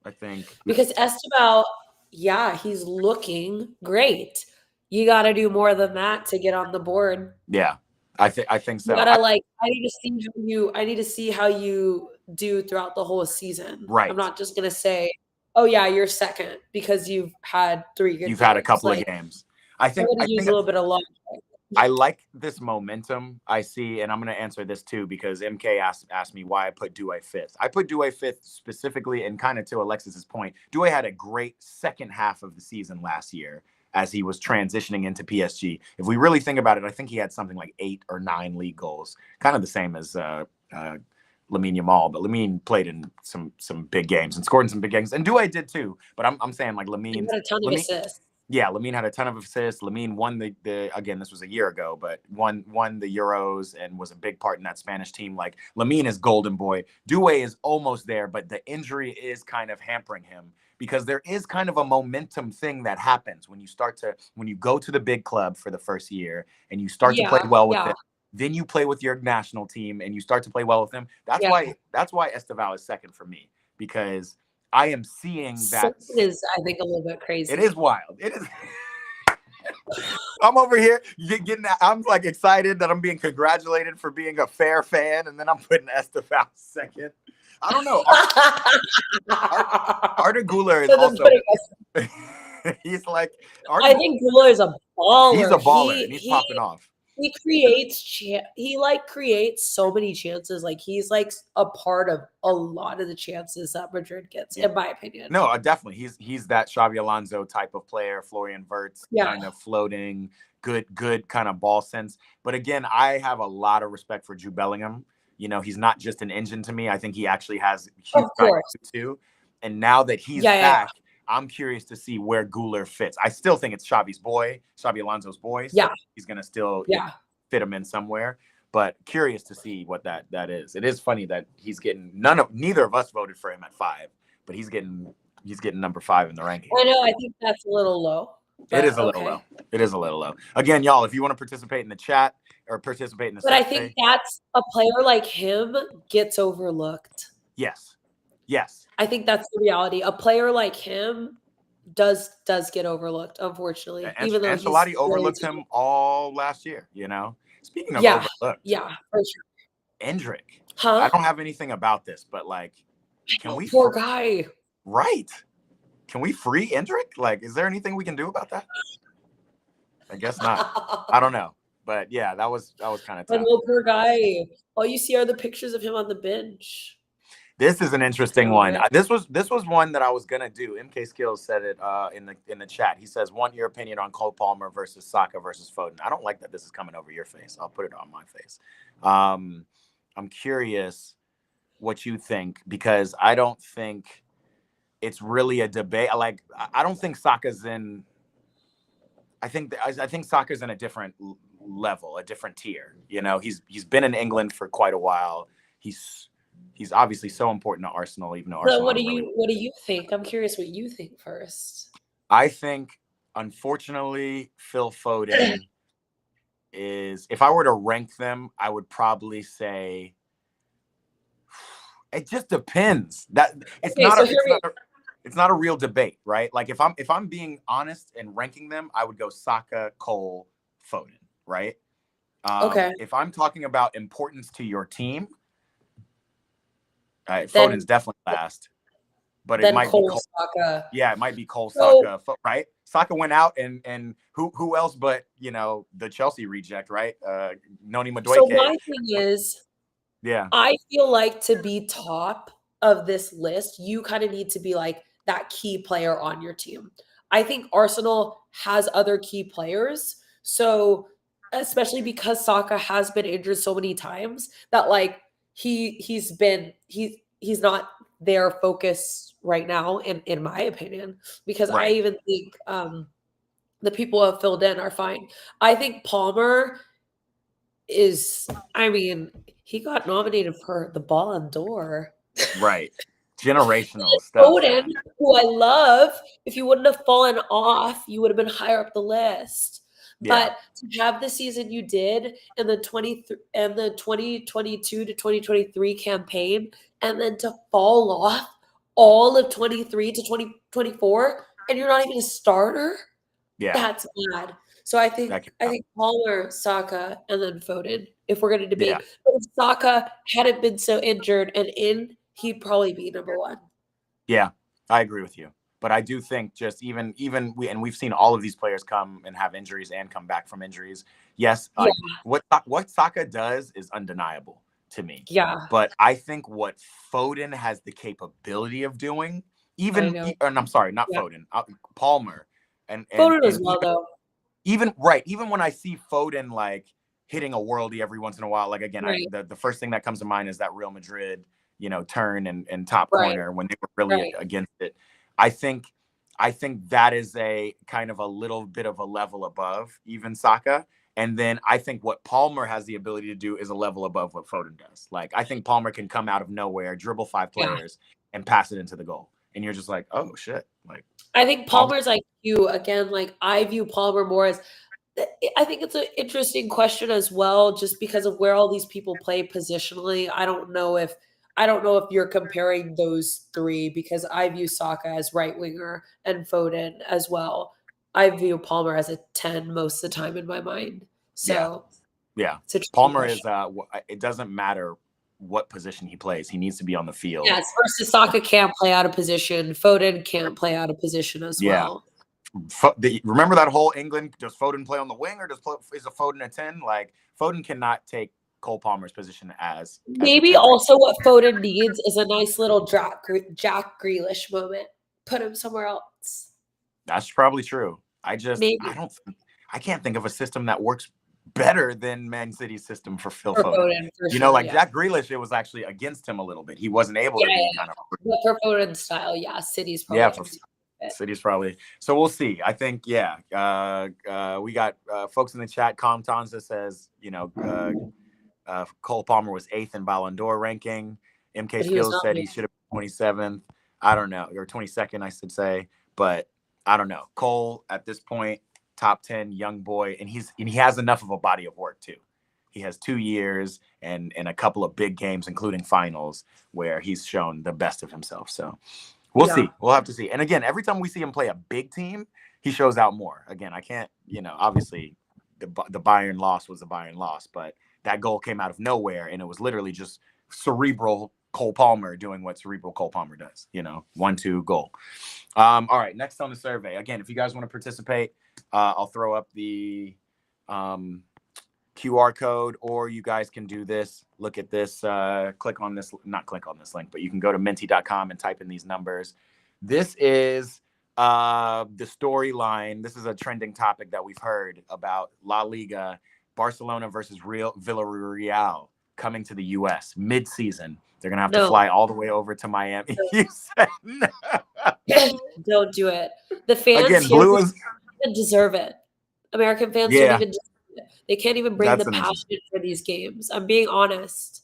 Speaker 1: I think
Speaker 2: Because Esteban, yeah, he's looking great. You got to do more than that to get on the board.
Speaker 1: yeah. I think
Speaker 2: You
Speaker 1: so.
Speaker 2: gotta I need to see how you do throughout the whole season. I'm
Speaker 1: Right.
Speaker 2: not just gonna say, "Oh yeah, you're second," because you've had 3 good
Speaker 1: You've had a
Speaker 2: games.
Speaker 1: couple of
Speaker 2: Like,
Speaker 1: games. I
Speaker 2: I'm
Speaker 1: think
Speaker 2: gonna use a little bit of luck.
Speaker 1: I like this momentum I see, and I'm going to answer this too because MK asked me why I put Doué fifth. I put Doué fifth specifically, and kind of to Alexis's point, Doué had a great second half of the season last year as he was transitioning into PSG. If we really think about it, I think he had something like 8 or 9 league goals, kind of the same as Lamine Yamal, but Lamine played in some big games and scored in some big games, and Doué did too. But I'm saying like
Speaker 2: He
Speaker 1: Lamine,
Speaker 2: had a ton of assists.
Speaker 1: yeah, Lamine had a ton of assists. Lamine won the again, this was a year ago, but won the Euros and was a big part in that Spanish team. Like Lamine is golden boy. Doué is almost there, but the injury is kind of hampering him because there is kind of a momentum thing that happens when you go to the big club for the first year and you start to play well with them. Then you play with your national team and you start to play well with them. That's why Esteval is second for me, because I am seeing that
Speaker 2: is, I think, a little bit crazy.
Speaker 1: It is wild. It is. I'm over here getting. I'm like excited that I'm being congratulated for being a fair fan, and then I'm putting Esteval second. I don't know. Arda Güler is also. He's like.
Speaker 2: I think Güler is a baller.
Speaker 1: He's a baller, and he's popping off.
Speaker 2: He creates so many chances. Like he's like a part of a lot of the chances that Madrid gets, in my opinion.
Speaker 1: No, definitely. He's that Xabi Alonso type of player, Florian Wirtz, kind of floating, good kind of ball sense. But again, I have a lot of respect for Jude Bellingham. You know, he's not just an engine to me. I think he actually has huge too. And now that he's back, I'm curious to see where Güler fits. I still think it's Xabi Alonso's boy. So he's gonna still fit him in somewhere. But curious to see what that is. It is funny that he's getting neither of us voted for him at 5, but he's getting number 5 in the ranking.
Speaker 2: I know. I think that's a little low.
Speaker 1: It is a little low. It is a little low. Again, y'all, if you want to participate in the chat or participate in the
Speaker 2: I think that's a player like him gets overlooked.
Speaker 1: Yes.
Speaker 2: I think that's the reality. A player like him does get overlooked, unfortunately. Even though
Speaker 1: Ancelotti overlooked him all last year, you know. Speaking of overlooked.
Speaker 2: Yeah, for sure.
Speaker 1: Endrick. I don't have anything about this, but like, can we
Speaker 2: poor guy.
Speaker 1: Right. Can we free Endrick? Like, is there anything we can do about that? I guess not. I don't know. But yeah, that was kind of tough.
Speaker 2: Poor guy. All you see are the pictures of him on the bench.
Speaker 1: This is an interesting one. This was one that I was gonna do. MK Skills said it in the chat. He says, "Want your opinion on Cole Palmer versus Saka versus Foden?" I don't like that this is coming over your face. I'll put it on my face. I'm curious what you think, because I don't think it's really a debate. Like, I don't think Saka's in. I think Saka's in a different level, a different tier. You know, he's been in England for quite a while. He's obviously so important to Arsenal, even though Arsenal.
Speaker 2: What do you think? I'm curious what you think first.
Speaker 1: I think, unfortunately, Phil Foden is. If I were to rank them, I would probably say it just depends. That it's not a real debate, right? Like if I'm being honest and ranking them, I would go Saka, Cole, Foden, right? If I'm talking about importance to your team. Foden's definitely last, but it might be Cole.
Speaker 2: Saka.
Speaker 1: Yeah, it might be Cole, Saka, right? Saka went out, and who else but, you know, the Chelsea reject, right? Noni Madueke.
Speaker 2: So my thing is,
Speaker 1: yeah,
Speaker 2: I feel like to be top of this list, you kind of need to be like that key player on your team. I think Arsenal has other key players, so especially because Saka has been injured so many times that like. He's not their focus right now, in my opinion, because I even think the people who have filled in are fine. I think Palmer is, I mean, he got nominated for the Ballon d'Or.
Speaker 1: Right. Generational stuff.
Speaker 2: Foden, who I love, if you wouldn't have fallen off, you would have been higher up the list. But to have the season you did in the 2022 to 2023 campaign, and then to fall off all of 23 to 2024, and you're not even a starter, that's bad. So I think Palmer, Saka, and then Foden, if we're going to debate. But if Saka hadn't been so injured and he'd probably be number one.
Speaker 3: Yeah, I agree with you. But I do think just even we've seen all of these players come and have injuries and come back from injuries. Yes, what Saka does is undeniable to me.
Speaker 2: Yeah.
Speaker 3: But I think what Foden has the capability of doing, I'm sorry, not Foden, Palmer, and
Speaker 2: Foden as well, though.
Speaker 3: Even when I see Foden like hitting a worldie every once in a while, like again, the first thing that comes to mind is that Real Madrid, turn and top corner when they were really against it. I think that is a kind of a little bit of a level above even Saka. And then I think what Palmer has the ability to do is a level above what Foden does. Like, I think Palmer can come out of nowhere, dribble 5 players, and pass it into the goal. And you're just like, oh, shit. Like,
Speaker 2: I think Palmer's IQ, again, like, I view Palmer more as – I think it's an interesting question as well, just because of where all these people play positionally. I don't know if you're comparing those three, because I view Saka as right winger and Foden as well. I view Palmer as a 10 most of the time in my mind. So
Speaker 3: Palmer is it doesn't matter what position he plays. He needs to be on the field.
Speaker 2: Yes, versus Saka can't play out of position. Foden can't play out of position as well.
Speaker 3: Remember that whole England, does Foden play on the wing, or is a Foden a 10? Like, Foden cannot take Cole Palmer's position as
Speaker 2: maybe also what Foden needs is a nice little Jack Grealish moment. Put him somewhere else.
Speaker 3: That's probably true. I can't think of a system that works better than Man City's system for Phil Foden. Jack Grealish, it was actually against him a little bit. He wasn't able to be kind of.
Speaker 2: But for Foden's style, City's probably.
Speaker 3: City's probably. So we'll see. I think, we got folks in the chat. Calm Tanza says, Cole Palmer was 8th in Ballon d'Or ranking. MK Skills said he should have been 27th. I don't know, or 22nd, I should say. But I don't know. Cole at this point, top 10 young boy, and he has enough of a body of work too. He has 2 years and a couple of big games, including finals, where he's shown the best of himself. So we'll see. We'll have to see. And again, every time we see him play a big team, he shows out more. Again, I can't, obviously the Bayern loss was a Bayern loss, but that goal came out of nowhere, and it was literally just cerebral Cole Palmer doing what cerebral Cole Palmer does. 1-2 goal. All right, next on the survey. Again, if you guys want to participate, I'll throw up the QR code, or you guys can do this. Look at this. Not click on this link, but you can go to minty.com and type in these numbers. This is the storyline. This is a trending topic that we've heard about La Liga, Barcelona versus Villarreal coming to the U.S. mid-season. They're going to have to fly all the way over to Miami. You said no.
Speaker 2: Don't do it. The fans
Speaker 3: again,
Speaker 2: here don't even deserve it. American fans don't even deserve it. They can't even bring the passion for these games. I'm being honest.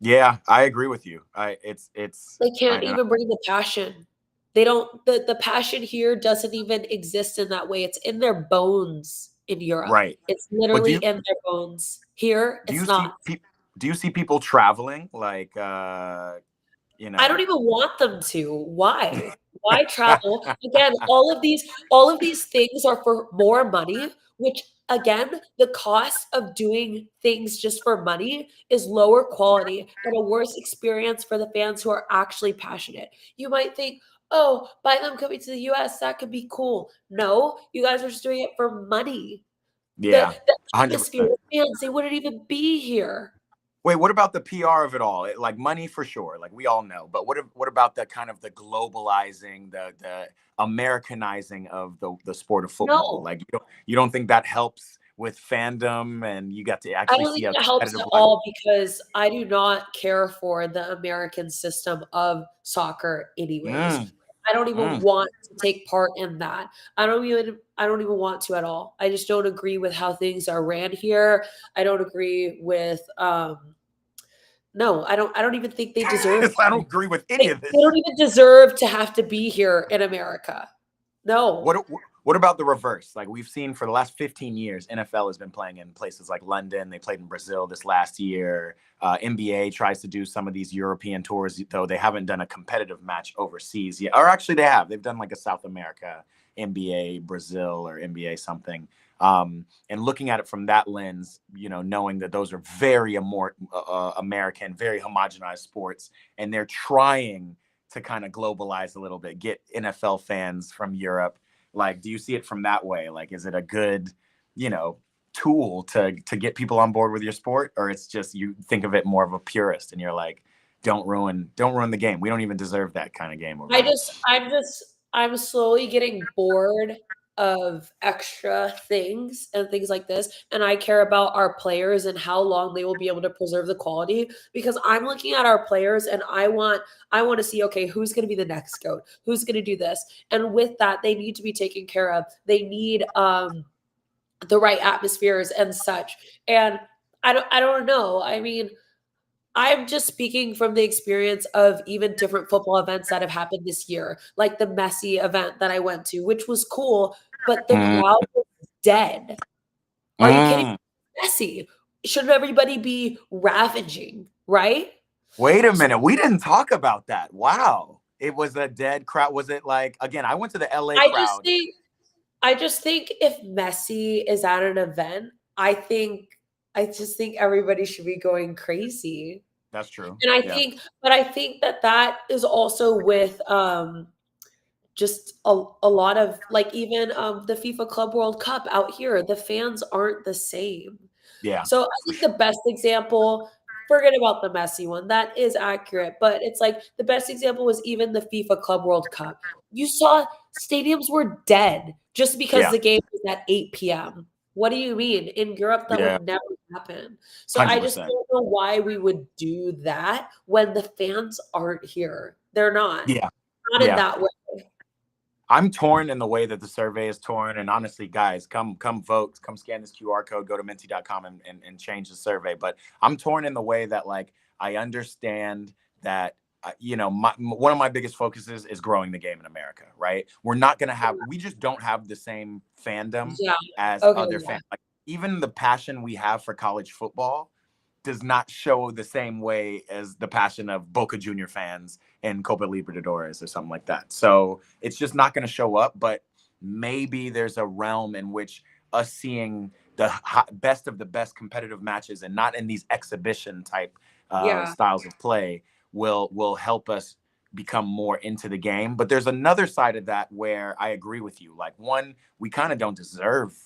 Speaker 3: Yeah, I agree with you.
Speaker 2: They can't even bring the passion. They don't. The passion here doesn't even exist in that way. It's in their bones in Europe.
Speaker 3: Right.
Speaker 2: It's literally in their bones. Here, it's not.
Speaker 3: Do you see people traveling? Like,
Speaker 2: I don't even want them to. Why? Why travel? Again, all of these things are for more money, which again, the cost of doing things just for money is lower quality and a worse experience for the fans who are actually passionate. You might think, oh, by them coming to the US, that could be cool. No, you guys are just doing it for money.
Speaker 3: Yeah.
Speaker 2: The atmosphere of fans, they wouldn't even be here.
Speaker 3: Wait, what about the PR of it all? Like, money for sure, like we all know. But what about the kind of the globalizing, the Americanizing of the sport of football?
Speaker 2: No.
Speaker 3: Like, you don't think that helps with fandom, and you got to actually
Speaker 2: I don't think that helps at all, because I do not care for the American system of soccer anyways. I don't even want to take part in that. I don't even want to at all. I just don't agree with how things are ran here. I don't agree with no, I don't even think they deserve
Speaker 3: I don't agree with any of this.
Speaker 2: They don't even deserve to have to be here in America. No.
Speaker 3: What about the reverse? Like we've seen for the last 15 years, NFL has been playing in places like London. They played in Brazil this last year. NBA tries to do some of these European tours, though they haven't done a competitive match overseas yet. Or actually, they have. They've done like a South America NBA Brazil or NBA something. And looking at it from that lens, you know, knowing that those are very American, very homogenized sports, and they're trying to kind of globalize a little bit, get NFL fans from Europe. Like, do you see it from that way? Like, is it a good, you know, tool to get people on board with your sport, or it's just you think of it more of a purist and you're like, don't ruin the game. We don't even deserve that kind of game.
Speaker 2: I'm slowly getting bored of extra things and things like this. And I care about our players and how long they will be able to preserve the quality, because I'm looking at our players and I want to see, okay, who's going to be the next GOAT? Who's going to do this? And with that, they need to be taken care of. They need the right atmospheres and such. And I don't know. I mean, I'm just speaking from the experience of even different football events that have happened this year, like the Messi event that I went to, which was cool, but the crowd was dead. Are you kidding me? Messi. Shouldn't everybody be ravaging, right?
Speaker 3: Wait a minute. We didn't talk about that. Wow. It was a dead crowd. Was it like, again, I went to the LA crowd.
Speaker 2: I just think if Messi is at an event, I just think everybody should be going crazy.
Speaker 3: That's true.
Speaker 2: And I think that is also with just a lot of, like, even the FIFA Club World Cup out here, the fans aren't the same.
Speaker 3: Yeah.
Speaker 2: So I think the best example, forget about the Messi one, that is accurate, but it's like the best example was even the FIFA Club World Cup. You saw stadiums were dead just because the game was at 8 p.m. What do you mean? In Europe, that would never happen. So 100%. I just don't know why we would do that when the fans aren't here. They're not.
Speaker 3: Yeah.
Speaker 2: Not in that way.
Speaker 3: I'm torn in the way that the survey is torn. And honestly, guys, come vote, come scan this QR code, go to minty.com and change the survey. But I'm torn in the way that, like, I understand that, you know, one of my biggest focuses is growing the game in America, right? We're not going to have, we just don't have the same fandom as other fans. Like, even the passion we have for college football does not show the same way as the passion of Boca Junior fans and Copa Libertadores or something like that. So it's just not going to show up, but maybe there's a realm in which us seeing the best of the best competitive matches and not in these exhibition type styles of play will help us become more into the game. But there's another side of that where I agree with you. Like, one, we kind of don't deserve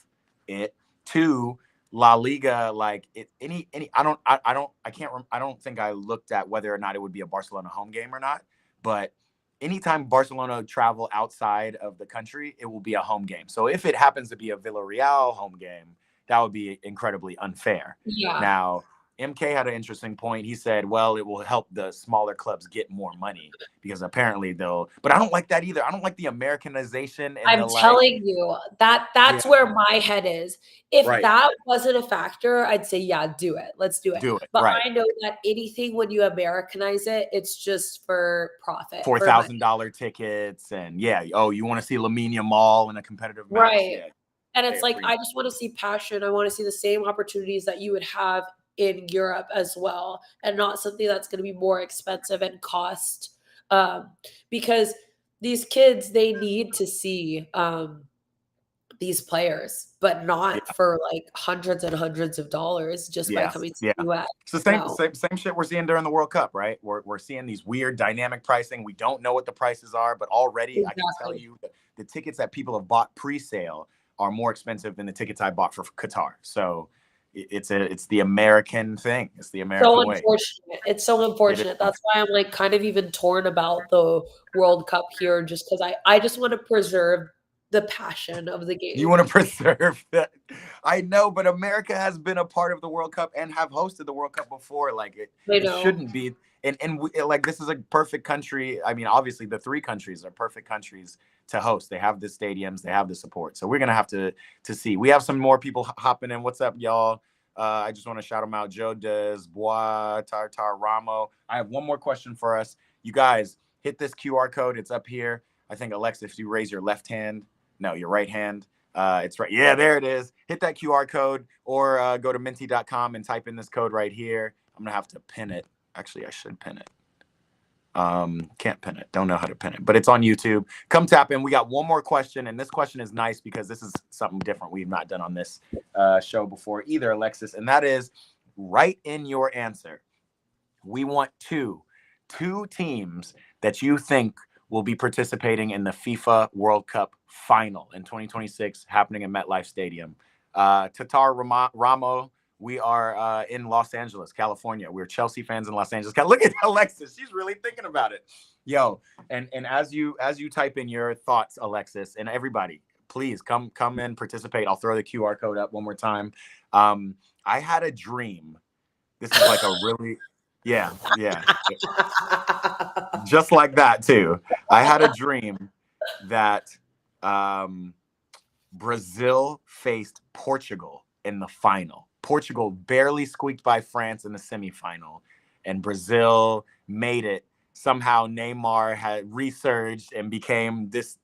Speaker 3: it. Two, La Liga, like I don't think I looked at whether or not it would be a Barcelona home game or not, but anytime Barcelona travel outside of the country, it will be a home game. So if it happens to be a Villarreal home game, that would be incredibly unfair.
Speaker 2: Yeah.
Speaker 3: Now, MK had an interesting point. He said, well, it will help the smaller clubs get more money because apparently but I don't like that either. I don't like the Americanization. And
Speaker 2: I'm telling you that's where my head is. If that wasn't a factor, I'd say, yeah, do it. Let's do it. But I know that anything, when you Americanize it, it's just for profit.
Speaker 3: $4,000 tickets. And you want to see Lamine Yamal in a competitive match.
Speaker 2: Right. Yeah. And it's like, I just want to see passion. I want to see the same opportunities that you would have in Europe as well, and not something that's going to be more expensive and cost, because these kids, they need to see these players, but not for like hundreds and hundreds of dollars just by coming to the US.
Speaker 3: It's the same shit we're seeing during the World Cup, right? We're seeing these weird dynamic pricing. We don't know what the prices are, but already I can tell you that the tickets that people have bought pre-sale are more expensive than the tickets I bought for Qatar. So it's the American thing. It's the American way.
Speaker 2: It's so unfortunate. That's why I'm like kind of even torn about the World Cup here, just because I just want to preserve the passion of the game.
Speaker 3: You want to preserve that? I know, but America has been a part of the World Cup and have hosted the World Cup before. Like it shouldn't be. And like, this is a perfect country. I mean, obviously the three countries are perfect countries to host. They have the stadiums, they have the support. So we're gonna have to see. We have some more people hopping in. What's up, y'all? I just want to shout them out. Joe Desbois, Tartar Ramo. I have one more question for us. You guys, hit this QR code. It's up here. I think, Alexa, if you raise your left hand, No, your right hand. It's right. Yeah, there it is. Hit that QR code or go to minty.com and type in this code right here. I'm going to have to pin it. Actually, I should pin it. Can't pin it. Don't know how to pin it, but it's on YouTube. Come tap in. We got one more question, and this question is nice because this is something different we've not done on this show before either, Alexis, and that is write in your answer. We want two teams that you think will be participating in the FIFA World Cup final in 2026 happening in MetLife Stadium. Tatar Ramo, we are in Los Angeles, California. We're Chelsea fans in Los Angeles. Look at Alexis. She's really thinking about it. Yo, and as you type in your thoughts, Alexis, and everybody, please come and participate. I'll throw the QR code up one more time. I had a dream. This is like a really... Yeah. Just like that, too. I had a dream that Brazil faced Portugal in the final. Portugal barely squeaked by France in the semifinal, and Brazil made it. Somehow Neymar had resurged and became this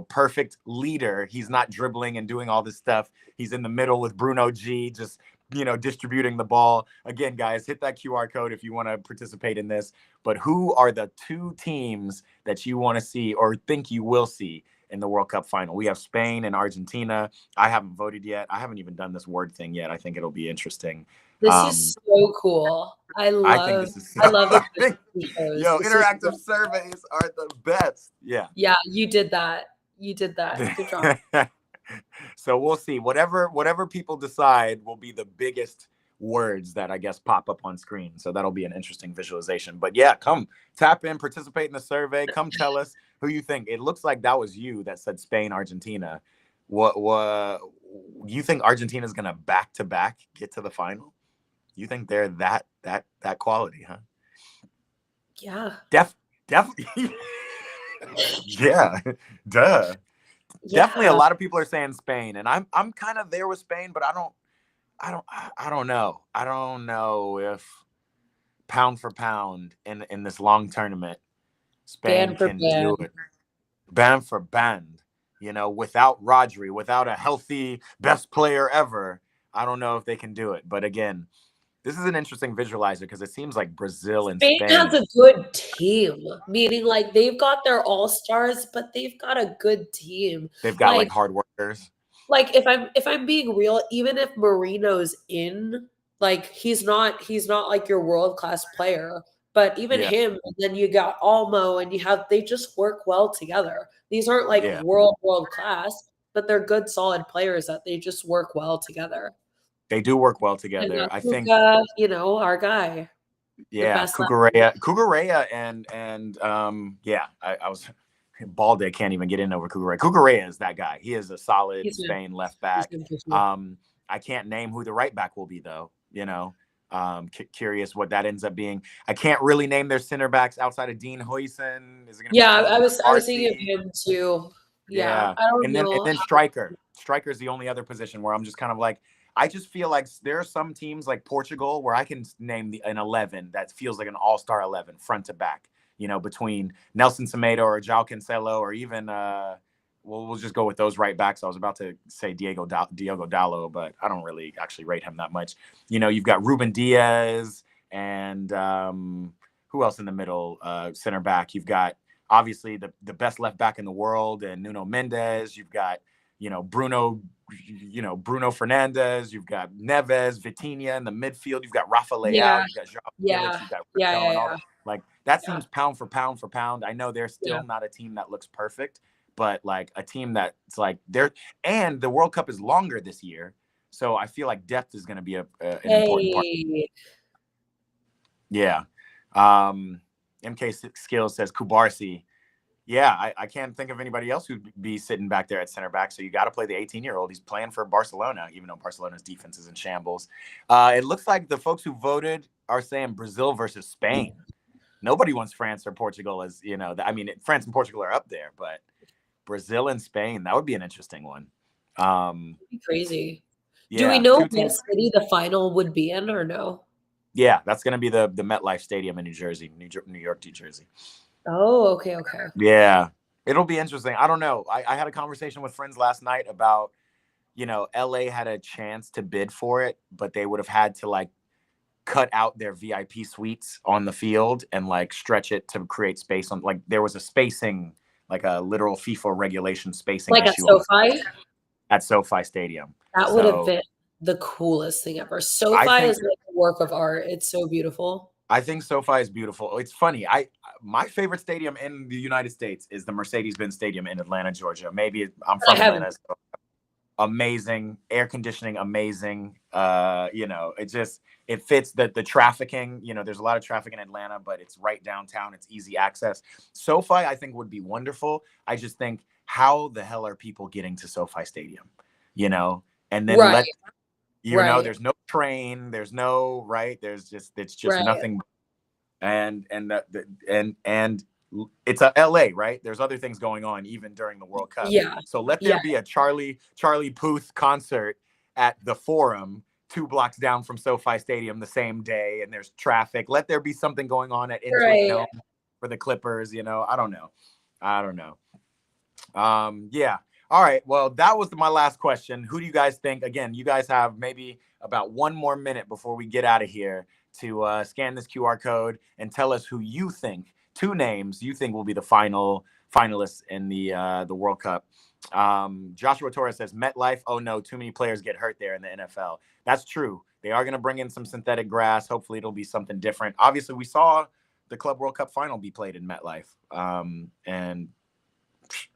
Speaker 3: perfect leader. He's not dribbling and doing all this stuff. He's in the middle with Bruno G, just distributing the ball. Again, guys, hit that QR code if you want to participate in this. But who are the two teams that you want to see or think you will see in the World Cup final? We have Spain and Argentina. I haven't voted yet. I haven't even done this word thing yet. I think it'll be interesting.
Speaker 2: This is so cool. I love it.
Speaker 3: Yo, interactive surveys are the best. Yeah.
Speaker 2: Yeah, you did that. Good job.
Speaker 3: So we'll see. Whatever people decide will be the biggest words that I guess pop up on screen. So that'll be an interesting visualization. But yeah, come tap in, participate in the survey. Come tell us who you think. It looks like that was you that said Spain, Argentina. What you think Argentina's gonna back-to-back get to the final? You think they're that quality, huh?
Speaker 2: Yeah.
Speaker 3: Definitely. Yeah. Duh. Yeah. Definitely a lot of people are saying Spain, and I'm kind of there with Spain, but I don't know. I don't know if pound for pound in this long tournament, Spain can do it. Band for band, without Rodri, without a healthy best player ever. I don't know if they can do it. But again, this is an interesting visualizer because it seems like Brazil and Spain
Speaker 2: has a good team, meaning like they've got their all-stars, but they've got a good team.
Speaker 3: They've got like hard workers.
Speaker 2: Like if I'm being real, even if Marino's in, like he's not like your world-class player, but even him, and then you got Olmo and they just work well together. These aren't like world class, but they're good solid players that they just work well together.
Speaker 3: They do work well together. I think
Speaker 2: our guy.
Speaker 3: Yeah, Cucurella and I was Balde can't even get in over Cucurella. Cucurella is that guy. He is a solid Spain left back. I can't name who the right back will be though. Curious what that ends up being. I can't really name their center backs outside of Dean Huijsen. Is it gonna be
Speaker 2: I was thinking of him too. Yeah. I don't know.
Speaker 3: And then striker. Striker is the only other position where I'm just kind of like, I just feel like there are some teams like Portugal where I can name an 11 that feels like an all-star 11 front to back, between Nelson Semedo or João Cancelo or even we'll just go with those right backs. I was about to say Diogo Dalot, but I don't really actually rate him that much. You've got Ruben Diaz and who else in the middle center back? You've got obviously the best left back in the world and Nuno Mendes. You've got Bruno Fernandes, you've got Neves, Vitinha in the midfield, you've got Rafa Leao, you've got João, you've got Rico, like that seems pound for pound. I know they're still not a team that looks perfect, but like a team that's like and the World Cup is longer this year, so I feel like depth is going to be an important part. Yeah. MK Skills says Kubarsi. Yeah, I can't think of anybody else who'd be sitting back there at center back. So you got to play the 18-year-old. He's playing for Barcelona, even though Barcelona's defense is in shambles. It looks like the folks who voted are saying Brazil versus Spain. Nobody wants France or Portugal as, France and Portugal are up there, but Brazil and Spain, that would be an interesting one.
Speaker 2: Crazy. Yeah, do we know what city the final would be in or no?
Speaker 3: Yeah, that's going to be the MetLife Stadium in New Jersey, New York, New Jersey.
Speaker 2: Oh, okay.
Speaker 3: Yeah. It'll be interesting. I don't know. I had a conversation with friends last night about, LA had a chance to bid for it, but they would have had to like cut out their VIP suites on the field and like stretch it to create space on, like there was a spacing, like a literal FIFA regulation spacing
Speaker 2: Like at
Speaker 3: issue
Speaker 2: SoFi?
Speaker 3: at SoFi Stadium.
Speaker 2: That would have been the coolest thing ever. SoFi is like a work of art. It's so beautiful.
Speaker 3: I think SoFi is beautiful. It's funny. My favorite stadium in the United States is the Mercedes-Benz Stadium in Atlanta, Georgia. Maybe I'm from Atlanta. So amazing air conditioning, amazing. It fits the trafficking. There's a lot of traffic in Atlanta, but it's right downtown. It's easy access. SoFi, I think, would be wonderful. I just think, how the hell are people getting to SoFi Stadium? And then there's no train, there's no it's just nothing. And it's a LA, right? There's other things going on even during the World Cup.
Speaker 2: Yeah.
Speaker 3: So let there be a Charlie Puth concert at the Forum 2 blocks down from SoFi Stadium the same day, and there's traffic. Let there be something going on at Int'l for the Clippers. I don't know. Yeah. All right. Well, that was my last question. Who do you guys think? Again, you guys have maybe about 1 more minute before we get out of here to scan this QR code and tell us who you think, 2 names you think will be the finalists in the World Cup. Joshua Torres says MetLife. Oh no, too many players get hurt there in the NFL. That's true. They are going to bring in some synthetic grass. Hopefully it'll be something different. Obviously, we saw the Club World Cup final be played in MetLife. And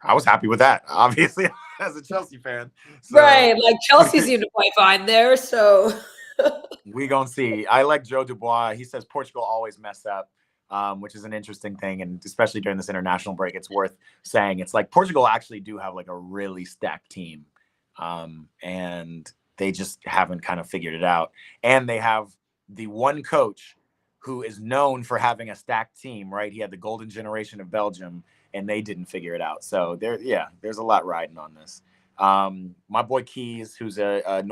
Speaker 3: I was happy with that, obviously, as a Chelsea fan. So,
Speaker 2: right. Like Chelsea seemed to play fine there. So
Speaker 3: we gonna see. I like Joe Dubois. He says Portugal always mess up, which is an interesting thing. And especially during this international break, it's worth saying. It's like Portugal actually do have like a really stacked team. And they just haven't kind of figured it out. And they have the one coach who is known for having a stacked team, right? He had the golden generation of Belgium, and they didn't figure it out. So there's a lot riding on this. My boy Keys, who's a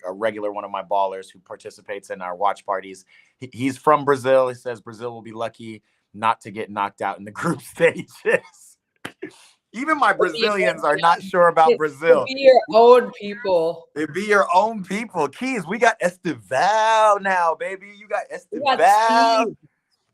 Speaker 3: regular one of my ballers who participates in our watch parties. He's from Brazil. He says Brazil will be lucky not to get knocked out in the group stages. Even my Brazilians are not sure about Brazil.
Speaker 2: It'd be your own people.
Speaker 3: It'd be your own people. Keys, we got Esteval now, baby. You got Esteval.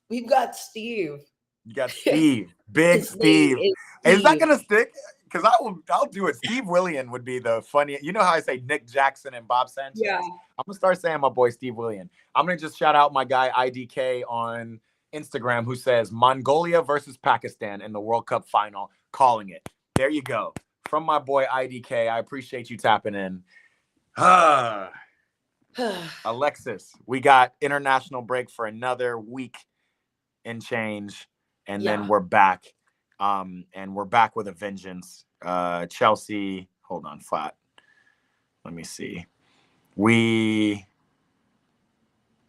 Speaker 2: We've got Steve.
Speaker 3: You got Steve. Big Steve. Is that going to stick? Because I'll do it. Steve Willian would be the funny. You know how I say Nick Jackson and Bob Sanchez?
Speaker 2: Yeah.
Speaker 3: I'm going to start saying my boy Steve Willian. I'm going to just shout out my guy IDK on Instagram who says Mongolia versus Pakistan in the World Cup final. Calling it. There you go. From my boy IDK. I appreciate you tapping in. Alexis, we got international break for another week and change. And then we're back. And we're back with a vengeance. Chelsea, hold on, flat. Let me see.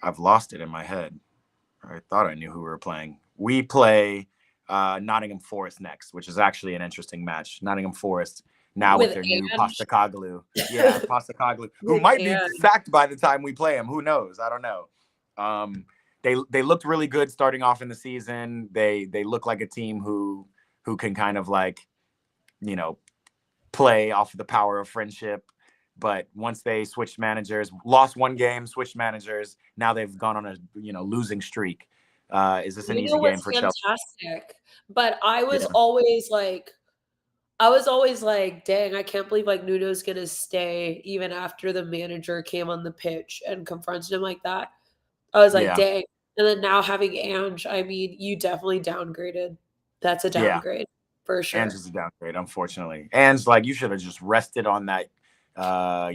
Speaker 3: I've lost it in my head. I thought I knew who we were playing. We play Nottingham Forest next, which is actually an interesting match. Nottingham Forest now with their new Postecoglou. Yeah, Postecoglou, who might be sacked by the time we play him. Who knows? I don't know. They looked really good starting off in the season. They look like a team who can kind of like, play off of the power of friendship. But once they switched managers, lost 1 game, switched managers, now they've gone on a losing streak. Is this an easy game for Chelsea?
Speaker 2: Fantastic. But I was always like, dang, I can't believe like Nuno's gonna stay even after the manager came on the pitch and confronted him like that. I was like, dang. And then now having Ange, I mean, you definitely downgraded. That's a downgrade for sure.
Speaker 3: Ange is a downgrade, unfortunately. Ange, like, you should have just rested on that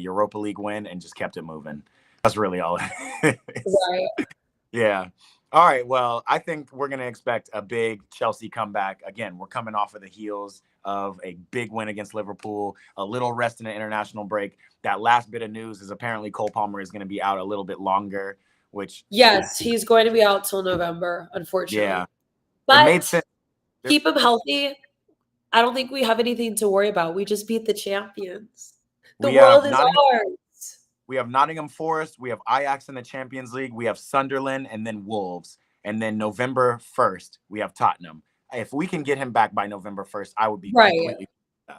Speaker 3: Europa League win and just kept it moving. That's really all it is.
Speaker 2: Right.
Speaker 3: Yeah. All right. Well, I think we're going to expect a big Chelsea comeback. Again, we're coming off of the heels of a big win against Liverpool, a little rest in an international break. That last bit of news is apparently Cole Palmer is going to be out a little bit longer, which...
Speaker 2: Yes, he's going to be out till November, unfortunately.
Speaker 3: Yeah.
Speaker 2: But
Speaker 3: it made sense.
Speaker 2: Keep him healthy. I don't think we have anything to worry about. We just beat the champions. The world is ours.
Speaker 3: We have Nottingham Forest. We have Ajax in the Champions League. We have Sunderland and then Wolves. And then November 1st, we have Tottenham. if we can get him back by November 1st, I would be
Speaker 2: right.
Speaker 3: completely.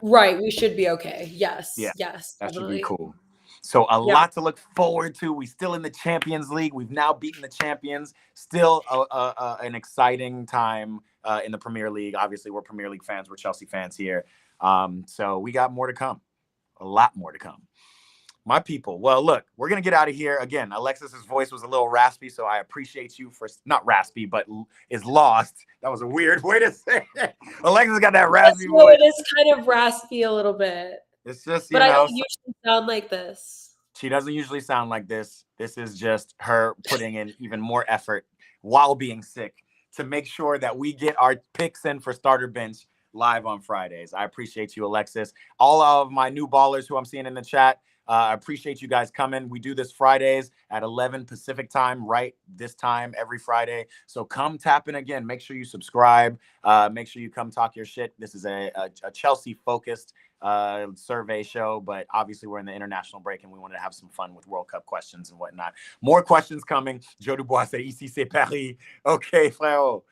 Speaker 2: Right. We should be okay. Yes.
Speaker 3: Yeah,
Speaker 2: Yes.
Speaker 3: that
Speaker 2: Definitely.
Speaker 3: should be cool. So a
Speaker 2: Yeah.
Speaker 3: lot to look forward to. We still in the Champions League. We've now beaten the champions. Still an exciting time in the Premier League. Obviously, we're Premier League fans. We're Chelsea fans here. So we got more to come. A lot more to come. My people. Well, look, we're going to get out of here. Again, Alexis's voice was a little raspy, so I appreciate you for, not raspy, but is lost. That was a weird way to say it. Alexis got that raspy voice.
Speaker 2: It is kind of raspy a little bit.
Speaker 3: It's just,
Speaker 2: but I don't usually sound like this.
Speaker 3: She doesn't usually sound like this. This is just her putting in even more effort while being sick to make sure that we get our picks in for starter bench live on Fridays. I appreciate you, Alexis. All of my new ballers who I'm seeing in the chat, I appreciate you guys coming. We do this Fridays at 11 Pacific time, right this time every Friday. So come tap in again. Make sure you subscribe. Make sure you come talk your shit. This is a Chelsea-focused survey show, but obviously we're in the international break and we wanted to have some fun with World Cup questions and whatnot. More questions coming. Joe Dubois said, ici c'est Paris. Okay, frérot.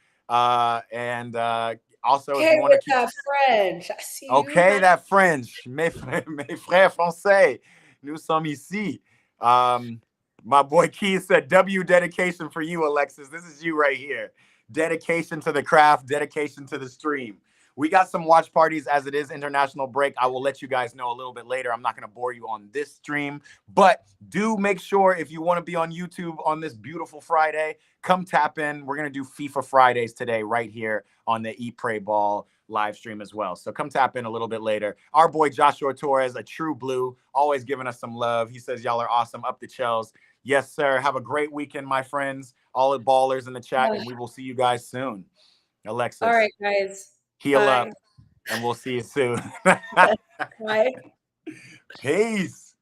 Speaker 3: Also,
Speaker 2: okay,
Speaker 3: if you want to keep
Speaker 2: that French, I see
Speaker 3: okay,
Speaker 2: you.
Speaker 3: that French, mes frères français, nous sommes ici. My boy Keith said, W dedication for you, Alexis. This is you right here. Dedication to the craft, dedication to the stream. We got some watch parties as it is international break. I will let you guys know a little bit later. I'm not going to bore you on this stream, but do make sure if you want to be on YouTube on this beautiful Friday, come tap in. We're going to do FIFA Fridays today right here on the Eat, Pray, Ball live stream as well. So come tap in a little bit later. Our boy Joshua Torres, a true blue, always giving us some love. He says, y'all are awesome. Up the Chels. Yes, sir. Have a great weekend, my friends. All the ballers in the chat, and we will see you guys soon. Alexis.
Speaker 2: All right, guys.
Speaker 3: Heal up, and we'll see you soon.
Speaker 2: Bye.
Speaker 3: Peace.